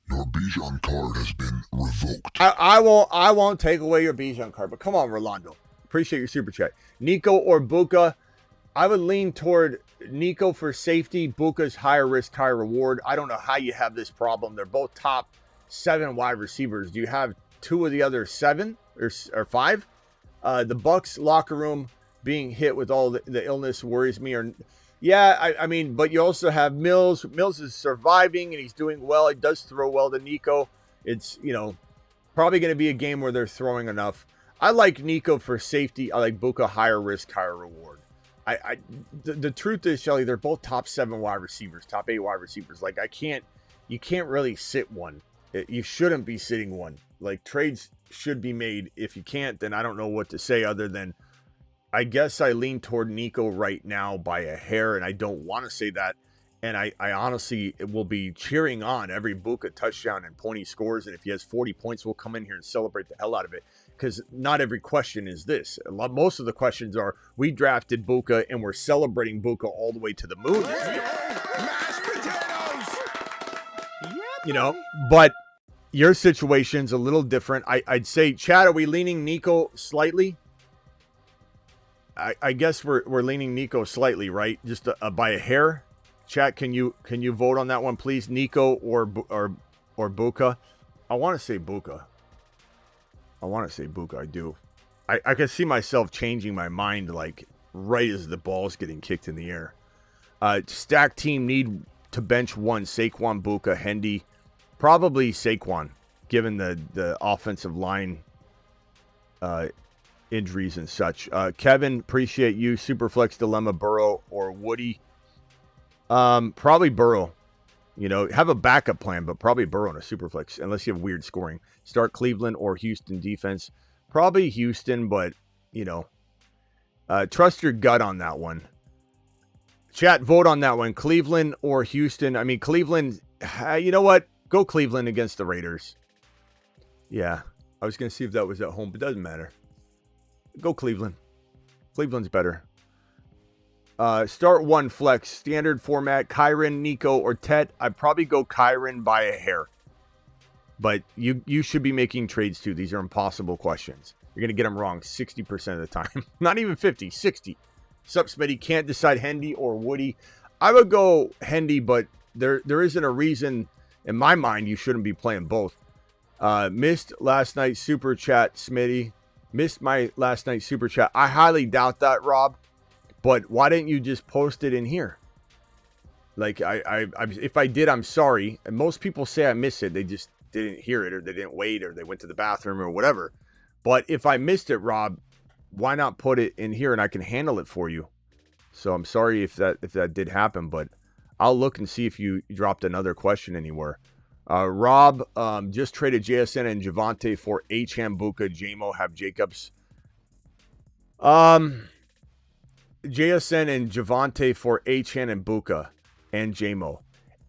Your Bijan card has been revoked. I won't take away your Bijan card. But come on, Rolando. Appreciate your super chat. Nico or Buka. I would lean toward Nico for safety. Buka's higher risk, higher reward. I don't know how you have this problem. They're both top 7 wide receivers. Do you have 2 of the other 7 or 5. The Bucks locker room being hit with all the illness worries me. I mean, but you also have Mills. Mills is surviving and he's doing well. He does throw well to Nico. It's, probably going to be a game where they're throwing enough. I like Nico for safety. I like Buka higher risk, higher reward. The truth is, Shelly, they're both top 7 wide receivers, top 8 wide receivers. Like, you can't really sit one. You shouldn't be sitting one. Like, trades should be made. If you can't, then I don't know what to say other than I guess I lean toward Nico right now by a hair, and I don't want to say that. And I honestly will be cheering on every Buka touchdown and point he scores. And if he has 40 points, we'll come in here and celebrate the hell out of it. Because not every question is this. Most of the questions are, we drafted Buka and we're celebrating Buka all the way to the moon. Mashed potatoes! But your situation's a little different. I'd say, Chad, are we leaning Nico slightly? I guess we're leaning Nico slightly, right? Just by a hair. Chat, can you vote on that one, please? Nico or Buka? I want to say Buka. I do. I can see myself changing my mind like right as the ball's getting kicked in the air. Stack team need to bench one. Saquon, Buka, Hendy. Probably Saquon, given the offensive line injuries and such. Kevin, appreciate you. Superflex dilemma, Burrow or Woody. Probably Burrow. Have a backup plan, but probably Burrow in a superflex, unless you have weird scoring. Start Cleveland or Houston defense. Probably Houston, but, trust your gut on that one. Chat, vote on that one. Cleveland or Houston. I mean, Cleveland, you know what? Go Cleveland against the Raiders. Yeah, I was going to see if that was at home, but it doesn't matter. Go Cleveland. Cleveland's better. Start one flex, standard format, Kyron, Nico, or Tet. I'd probably go Kyron by a hair. But you should be making trades too. These are impossible questions. You're going to get them wrong 60% of the time. Not even 50, 60. Sup, Smitty, can't decide Hendy or Woody. I would go Hendy, but there isn't a reason, in my mind, you shouldn't be playing both. Missed last night's super chat, Smitty. Missed my last night's super chat. I highly doubt that, Rob. But why didn't you just post it in here? Like, if I did, I'm sorry. And most people say I miss it. They just didn't hear it, or they didn't wait, or they went to the bathroom, or whatever. But if I missed it, Rob, why not put it in here and I can handle it for you? So I'm sorry if that did happen, but I'll look and see if you dropped another question anywhere. Rob just traded JSN and Javonte for H-Ham, Buka, JMO, have Jacobs. JSN and Javonte for H-Ham and Buka and JMO.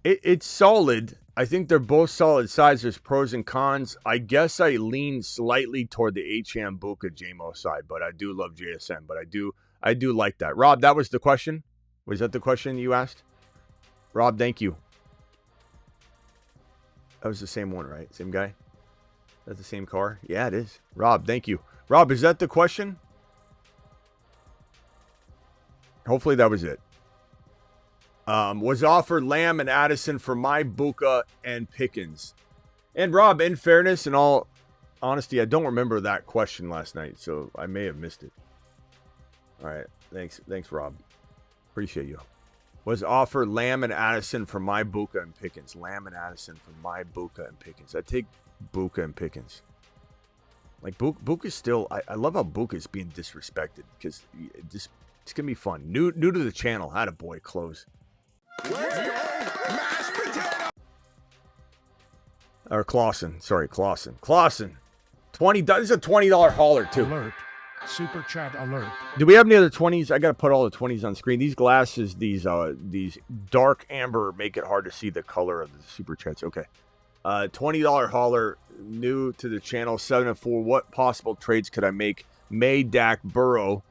It's solid. I think they're both solid sides. There's pros and cons. I guess I lean slightly toward the H-Ham, Buka, JMO side, but I do love JSN. But I do like that. Rob, that was the question? Was that the question you asked? Rob, thank you. That was the same one, right? Same guy? That's the same car? Yeah, it is. Rob, thank you. Rob, is that the question? Hopefully that was it. Was offered Lamb and Addison for my Buka and Pickens. And Rob, in fairness, in all honesty, I don't remember that question last night, so I may have missed it. All right. Thanks, Rob. Appreciate you. Was offered Lamb and Addison for my Buka and Pickens. Lamb and Addison for my Buka and Pickens. I take Buka and Pickens. Like, Buka's still... I love how Buka's being disrespected, because it's going to be fun. New to the channel. Attaboy, close. Let's go! Mashed potato! Or Clausen. Sorry, Clausen. $20. This is a $20 hauler, too. Alert. Super chat alert. Do we have any other 20s? I got to put all the 20s on screen. These glasses, these dark amber, make it hard to see the color of the super chats. Okay. $20 hauler, new to the channel, 7-4. What possible trades could I make? May, Dak, Burrow,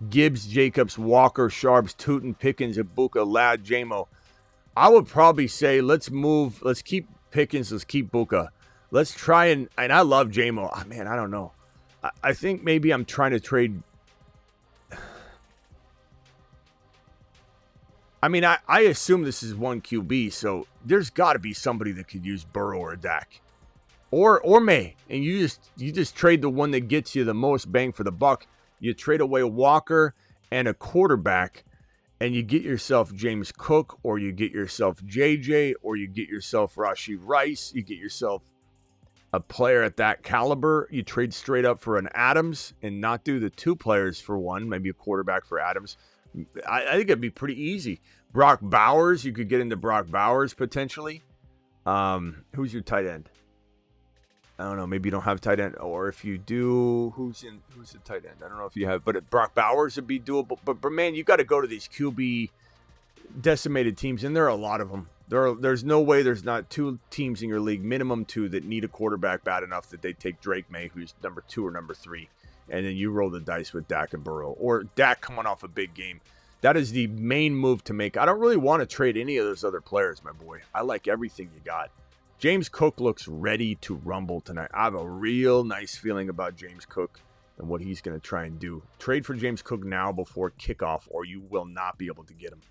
Gibbs, Jacobs, Walker, Sharps, Tootin, Pickens, Ibuka, Ladd, JMO. I would probably say let's keep Pickens, let's keep Buka. Let's try and I love JMO. Oh, man, I don't know. I think maybe I'm trying to trade. I mean, I assume this is one QB, so there's got to be somebody that could use Burrow or Dak. or May, and you just trade the one that gets you the most bang for the buck. You trade away Walker and a quarterback, and you get yourself James Cook, or you get yourself JJ, or you get yourself Rashee Rice. You get yourself a player at that caliber. You trade straight up for an Adams and not do the 2 players for one, maybe a quarterback for Adams. I think it'd be pretty easy. Brock Bowers, you could get into Brock Bowers potentially. Who's your tight end? I don't know. Maybe you don't have tight end, or if you do, who's the tight end? I don't know if you have, but Brock Bowers would be doable. But man, you got to go to these QB decimated teams, and there are a lot of them. There's no way there's not 2 teams in your league, minimum 2, that need a quarterback bad enough that they take Drake May, who's number 2 or number 3, and then you roll the dice with Dak and Burrow, or Dak coming off a big game. That is the main move to make. I don't really want to trade any of those other players, my boy. I like everything you got. James Cook looks ready to rumble tonight. I have a real nice feeling about James Cook and what he's going to try and do. Trade for James Cook now before kickoff, or you will not be able to get him.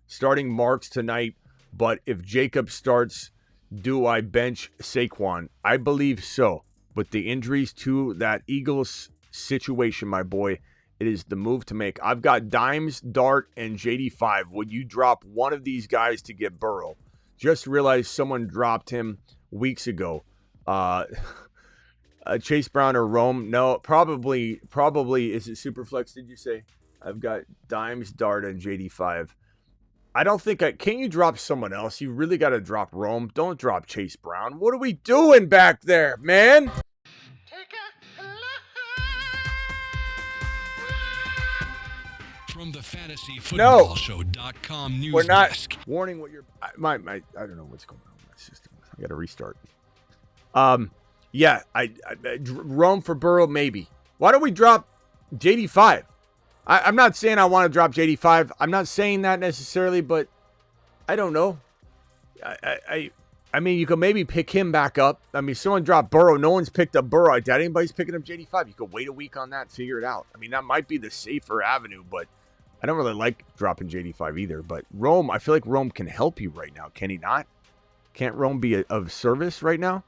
Starting Marks tonight, but if Jacob starts, do I bench Saquon? I believe so. But the injuries to that Eagles situation, my boy, it is the move to make. I've got Dimes, Dart, and JD5. Would you drop one of these guys to get Burrow? Just realized someone dropped him weeks ago. Chase Brown or Rome? No, probably. Is it Superflex, did you say? I've got Dimes, Dart, and JD5. I don't think can you drop someone else? You really got to drop Rome. Don't drop Chase Brown. What are we doing back there, man? From the fantasyfootballshow.com news we're not. desk. Warning what you're I don't know what's going on with my system. I got to restart. Yeah, I Rome for Burrow, maybe. Why don't we drop JD5? I'm not saying I want to drop JD5. I'm not saying that necessarily, but I don't know. I mean, you could maybe pick him back up. I mean, someone dropped Burrow. No one's picked up Burrow. I doubt anybody's picking up JD5. You could wait a week on that, figure it out. I mean, that might be the safer avenue, but I don't really like dropping JD5 either. But Rome, I feel like Rome can help you right now. Can he not? Can't Rome be of service right now?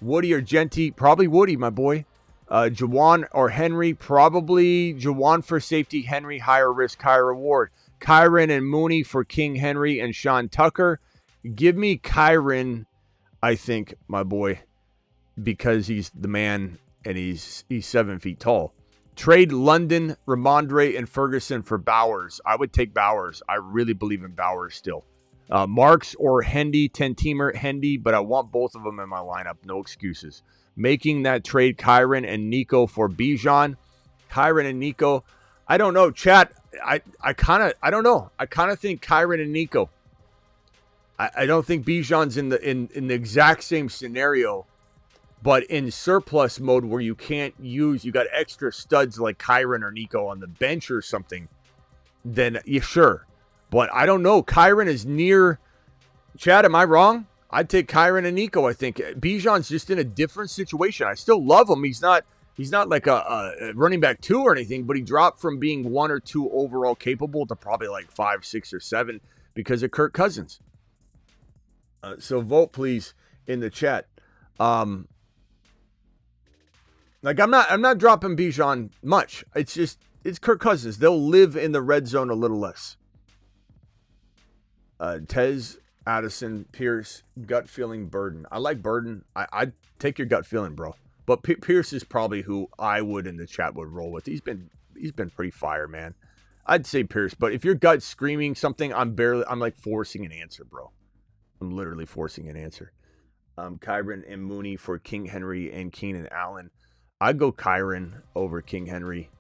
Woody or Genty? Probably Woody, my boy. Jawan or Henry? Probably Jawan for safety. Henry, higher risk, higher reward. Kyron and Mooney for King Henry and Sean Tucker. Give me Kyron, I think, my boy, because he's the man and he's 7 feet tall. Trade London, Ramondre, and Ferguson for Bowers. I would take Bowers. I really believe in Bowers still. Marks or Hendy, 10-teamer Hendy, but I want both of them in my lineup. No excuses. Making that trade, Kyron and Nico for Bijan. Kyron and Nico. I don't know, chat. I don't know. I kind of think Kyron and Nico. I don't think Bijan's in the exact same scenario, but in surplus mode where you can't use, you got extra studs like Kyron or Nico on the bench or something, then yeah, sure. But I don't know. Kyron is near. Chad, am I wrong? I'd take Kyron and Nico. I think Bijan's just in a different situation. I still love him. He's not like a running back 2 or anything, but he dropped from being 1 or 2 overall capable to probably like 5, 6, or 7 because of Kirk Cousins. So vote please in the chat. Like I'm not dropping Bijan much. It's Kirk Cousins. They'll live in the red zone a little less. Tez, Addison, Pierce, gut feeling, Burden. I like Burden. I'd take your gut feeling, bro. But Pierce is probably who I would in the chat would roll with. He's been pretty fire, man. I'd say Pierce, but if your gut's screaming something, I'm like forcing an answer, bro. I'm literally forcing an answer. Kyron and Mooney for King Henry and Keenan Allen. I'd go Kyron over King Henry.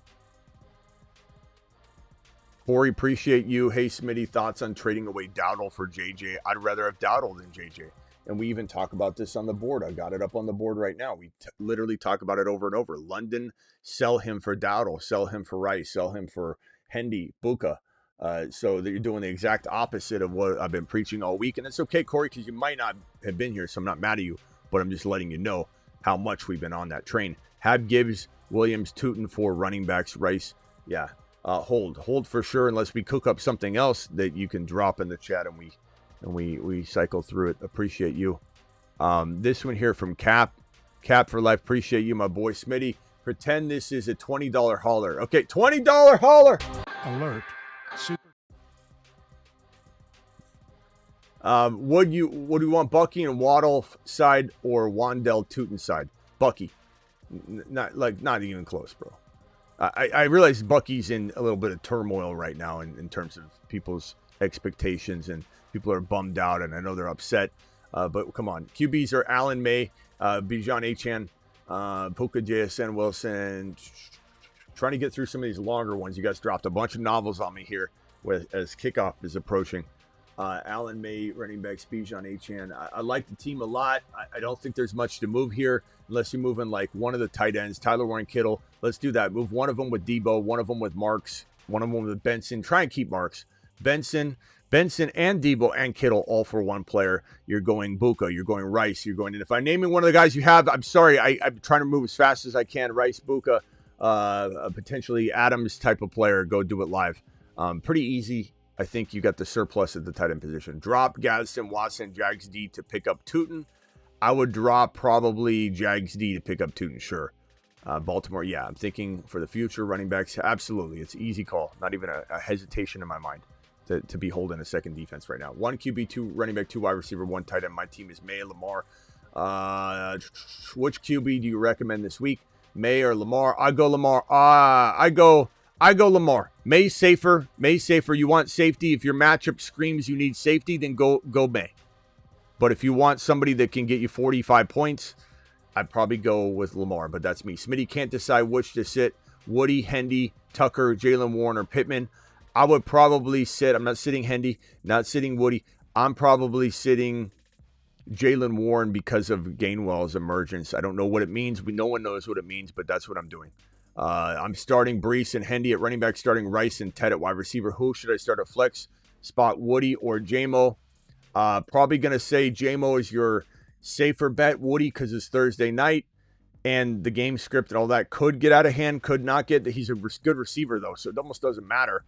Corey, appreciate you. Hey, Smitty, thoughts on trading away Dowdle for JJ? I'd rather have Dowdle than JJ. And we even talk about this on the board. I got it up on the board right now. We literally talk about it over and over. London, sell him for Dowdle, sell him for Rice, sell him for Hendy, Buka. So that you're doing the exact opposite of what I've been preaching all week. And it's okay, Corey, because you might not have been here, so I'm not mad at you. But I'm just letting you know how much we've been on that train. Hab Gibbs, Williams, Tootin for running backs, Rice. Yeah, hold for sure, unless we cook up something else that you can drop in the chat and we cycle through it. Appreciate you. This one here from Cap. Cap for life. Appreciate you, my boy Smitty. Pretend this is a $20 hauler. Okay, $20 hauler. Alert. Super. Would you want Bucky and Waddle side or Wandell Tootin side? Bucky. Not even close, bro. I realize Bucky's in a little bit of turmoil right now in terms of people's expectations, and people are bummed out, and I know they're upset. But come on. QBs are Allen May, Bijan Achan, Puka JSN Wilson. Trying to get through some of these longer ones. You guys dropped a bunch of novels on me here as kickoff is approaching. Allen May, running backs, Bijan Achan. I like the team a lot. I don't think there's much to move here unless you're moving like one of the tight ends, Tyler Warren Kittle. Let's do that. Move one of them with Debo, one of them with Marks, one of them with Benson. Try and keep Marks. Benson and Debo and Kittle all for one player. You're going Buka, you're going Rice, you're going. And if I'm naming one of the guys you have, I'm sorry, I'm trying to move as fast as I can. Rice, Buka, potentially Adams type of player. Go do it live. Pretty easy. I think you got the surplus at the tight end position. Drop Gadsden, Watson, Jags D to pick up Tootin. I would drop probably Jags D to pick up Tootin, sure. Baltimore, yeah, I'm thinking for the future running backs, absolutely. It's an easy call. Not even a hesitation in my mind to be holding a second defense right now. 1 QB, 2 running back, 2 wide receiver, 1 tight end. My team is May, Lamar. Which QB do you recommend this week? May or Lamar? I go Lamar. I go Lamar. May safer. You want safety. If your matchup screams you need safety, then go May. But if you want somebody that can get you 45 points, I'd probably go with Lamar, but that's me. Smitty can't decide which to sit. Woody, Hendy, Tucker, Jalen Warren, or Pittman. I would probably sit. I'm not sitting Hendy, not sitting Woody. I'm probably sitting Jalen Warren because of Gainwell's emergence. I don't know what it means. No one knows what it means, but that's what I'm doing. I'm starting Brees and Hendy at running back, starting Rice and Ted at wide receiver. Who should I start at flex spot, Woody or JMO? Probably going to say JMO is your safer bet. Woody, because it's Thursday night and the game script and all that could get out of hand, could not get. He's a good receiver, though, so it almost doesn't matter.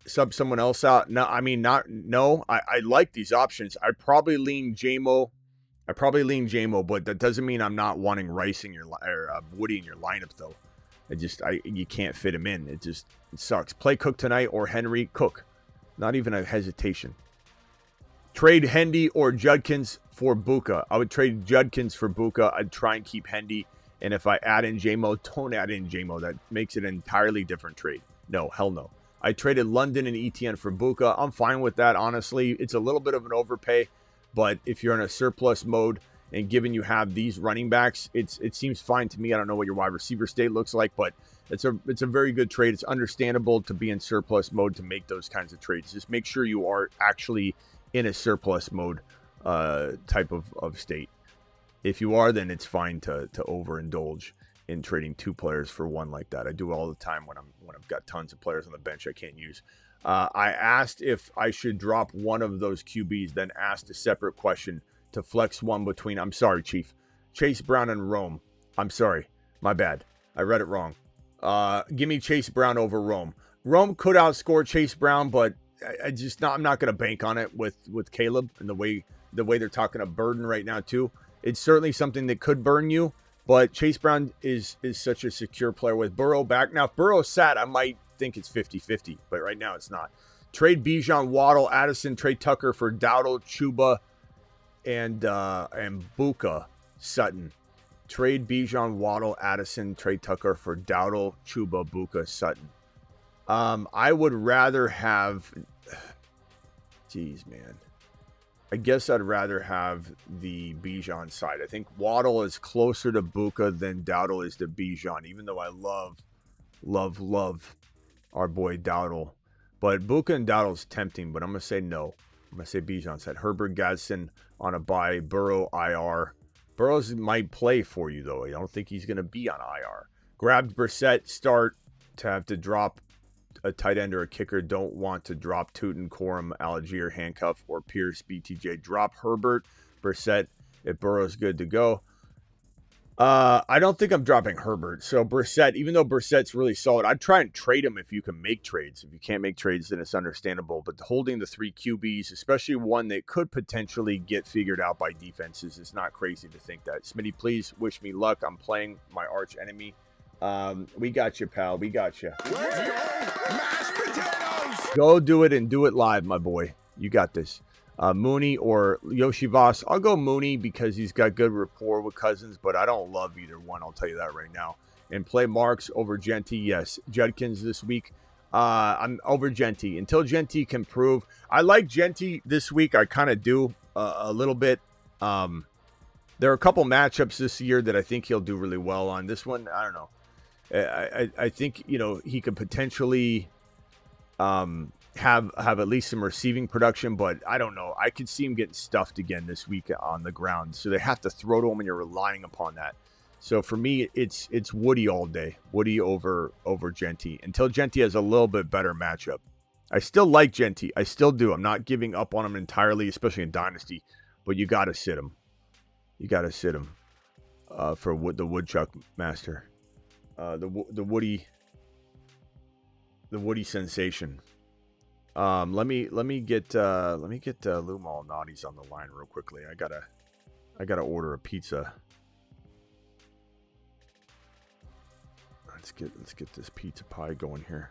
Sub someone else out. No, I mean, I like these options. I'd probably lean JMO. But that doesn't mean I'm not wanting Rice in your Woody in your lineup, though. You can't fit him in. It sucks. Play Cook tonight or Henry. Cook. Not even a hesitation. Trade Hendy or Judkins for Buka. I would trade Judkins for Buka. I'd try and keep Hendy. And if I add in JMO, don't add in JMO. That makes it an entirely different trade. No, hell no. I traded London and ETN for Buka. I'm fine with that, honestly. It's a little bit of an overpay. But if you're in a surplus mode and given you have these running backs, it seems fine to me. I don't know what your wide receiver state looks like, but it's a very good trade. It's understandable to be in surplus mode to make those kinds of trades. Just make sure you are actually in a surplus mode type of state. If you are, then it's fine to overindulge in trading 2 players for 1 like that. I do it all the time when I've got tons of players on the bench I can't use. I asked if I should drop one of those QBs, then asked a separate question to flex one between, I'm sorry, Chief, Chase Brown and Rome. I'm sorry. My bad. I read it wrong. Give me Chase Brown over Rome. Rome could outscore Chase Brown, but I'm not going to bank on it with Caleb and the way they're talking a burden right now too. It's certainly something that could burn you, but Chase Brown is such a secure player with Burrow back. Now, if Burrow's sat, I might think it's 50-50, but right now it's not. Trade Bijan, Waddle, Addison, trade Tucker for Dowdle, Chuba, and Buka, Sutton. Trade Bijan, Waddle, Addison, trade Tucker for Dowdle, Chuba, Buka, Sutton. I would rather have... Jeez, man. I guess I'd rather have the Bijan side. I think Waddle is closer to Buka than Dowdle is to Bijan, even though I love our boy Dowdle. But Buka and Dowdle is tempting, but I'm going to say no. I'm going to say Bijan side. Herbert, Gadsden on a bye. Burrow, IR. Burrows might play for you, though. I don't think he's going to be on IR. Grabbed Brissett, start to have to drop a tight end or a kicker. Don't want to drop Tootin, Corum, Algier, Handcuff, or Pierce, BTJ. Drop Herbert, Brissett if Burrow's good to go. I don't think I'm dropping Herbert. So Brissett, even though Brissett's really solid, I'd try and trade him if you can make trades. If you can't make trades, then it's understandable. But holding the 3 QBs, especially one that could potentially get figured out by defenses, is not crazy to think that. Smitty, please wish me luck. I'm playing my arch enemy. We got you, pal. We got you. Mashed potatoes! Go do it and do it live, my boy. You got this. Mooney or Yoshivas. I'll go Mooney because he's got good rapport with Cousins, but I don't love either one. I'll tell you that right now. And play Marks over Genty. Yes. Judkins this week. I'm over Genty. Until Genty can prove. I like Genty this week. I kind of do a little bit. There are a couple matchups this year that I think he'll do really well on. This one, I don't know. I think, he could potentially have at least some receiving production, but I don't know. I could see him getting stuffed again this week on the ground. So they have to throw to him, and you're relying upon that. So for me, it's Woody all day. Woody over Genty until Genty has a little bit better matchup. I still like Genty. I still do. I'm not giving up on him entirely, especially in Dynasty, but you got to sit him. You got to sit him for the Woodchuck Master. The Woody sensation. Let me get Lou Malnati's on the line real quickly. I gotta order a pizza. Let's get this pizza pie going here.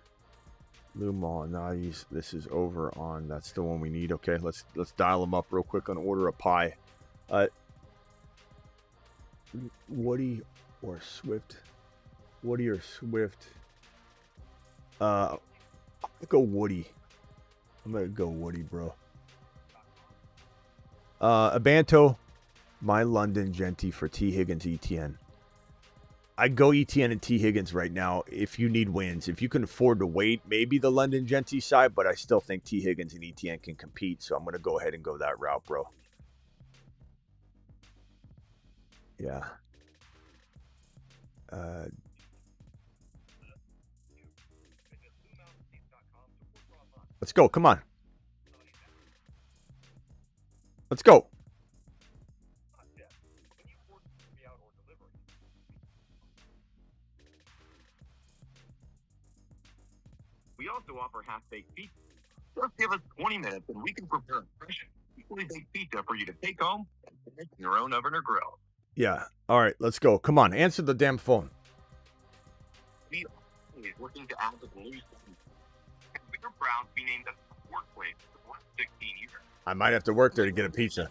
Lou Malnati's. This is over on. That's the one we need. Okay, let's dial them up real quick and order a pie. Woody or Swift. Woody or Swift. I'll go Woody. I'm going to go Woody, bro. Abanto, my London Genty for T. Higgins, ETN. I'd go ETN and T. Higgins right now if you need wins. If you can afford to wait, maybe the London Genty side, but I still think T. Higgins and ETN can compete, so I'm going to go ahead and go that route, bro. Yeah. Let's go. Come on. Let's go. We also offer half-baked pizza. Just give us 20 minutes and we can prepare a fresh, equally baked pizza for you to take home and finish in your own oven or grill. Yeah. All right. Let's go. Come on. Answer the damn phone. We are always looking to add to the loose ends. And we are proud to be named the workplace for the last 16 years. I might have to work there to get a pizza.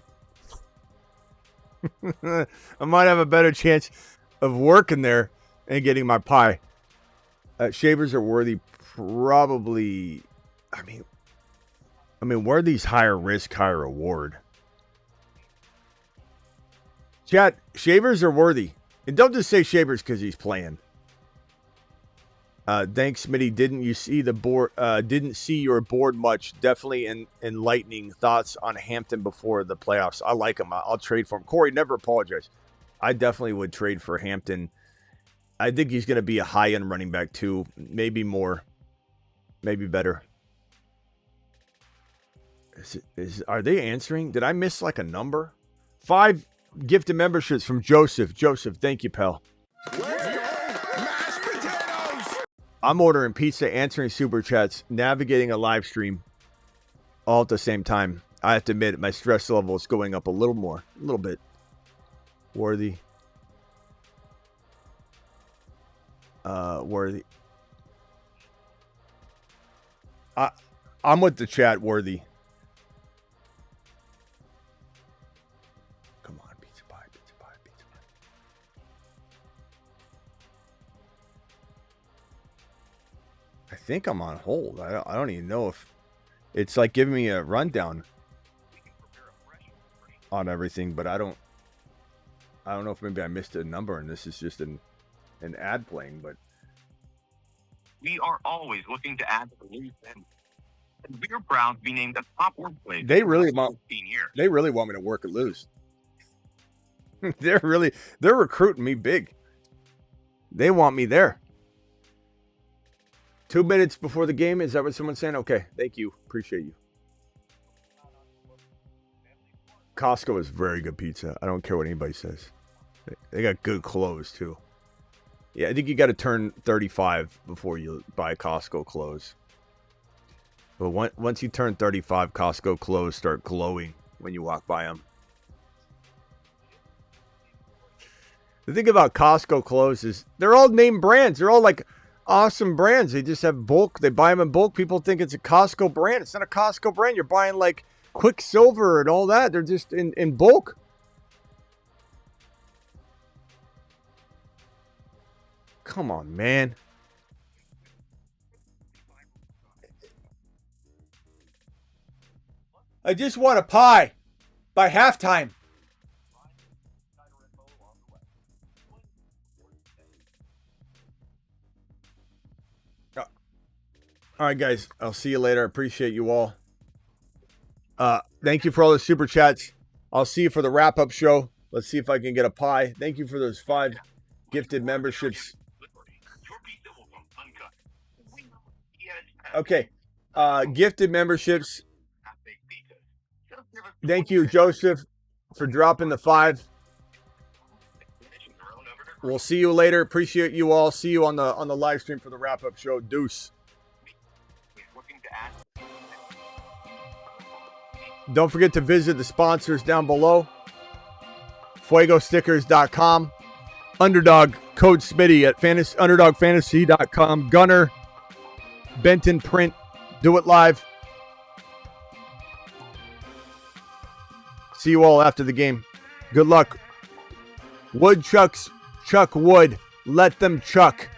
I might have a better chance of working there and getting my pie. Shavers are worthy. Probably. I mean, Worthy's higher risk, higher reward. Chat, Shavers are worthy. And don't just say Shavers because he's playing. Thanks, Smitty. Didn't you see the board? Didn't see your board much. Definitely enlightening thoughts on Hampton before the playoffs. I like him. I'll trade for him. Corey, never apologize. I definitely would trade for Hampton. I think he's going to be a high-end running back too. Maybe more. Maybe better. Are they answering? Did I miss like a number? 5 gifted memberships from Joseph. Joseph, thank you, pal. I'm ordering pizza, answering super chats, navigating a live stream all at the same time. I have to admit, my stress level is going up a little bit. Worthy. Worthy. I'm with the chat, Worthy. Come on, pizza pie, pizza pie, pizza pie. I think I'm on hold. I don't even know if it's like giving me a rundown on everything, but I don't know if maybe I missed a number and this is just an ad playing, but We are always looking to add to the loose ends. And we are proud to be named the top workplace They for the really last want 15 years. they really want me to work and lose. They're recruiting me big. They want me there. 2 minutes before the game. Is that what someone's saying? Okay. Thank you. Appreciate you. Costco is very good pizza. I don't care what anybody says. They got good clothes, too. Yeah, I think you got to turn 35 before you buy Costco clothes. But once you turn 35, Costco clothes start glowing when you walk by them. The thing about Costco clothes is they're all name brands. They're all like awesome brands. They just have bulk. They buy them in bulk. People think it's a Costco brand. It's not a Costco brand. You're buying like Quicksilver and all that. They're just in bulk. Come on, man. I just want a pie by halftime. All right, guys. I'll see you later. I appreciate you all. Thank you for all the super chats. I'll see you for the wrap-up show. Let's see if I can get a pie. Thank you for those 5 gifted memberships. Okay. Gifted memberships. Thank you, Joseph, for dropping the 5. We'll see you later. Appreciate you all. See you on the live stream for the wrap-up show. Deuce. Don't forget to visit the sponsors down below. FuegoStickers.com. Underdog, code Smitty at UnderdogFantasy.com. Gunner, Benton Print, Do It Live. See you all after the game. Good luck. Woodchucks, chuck wood. Let them chuck.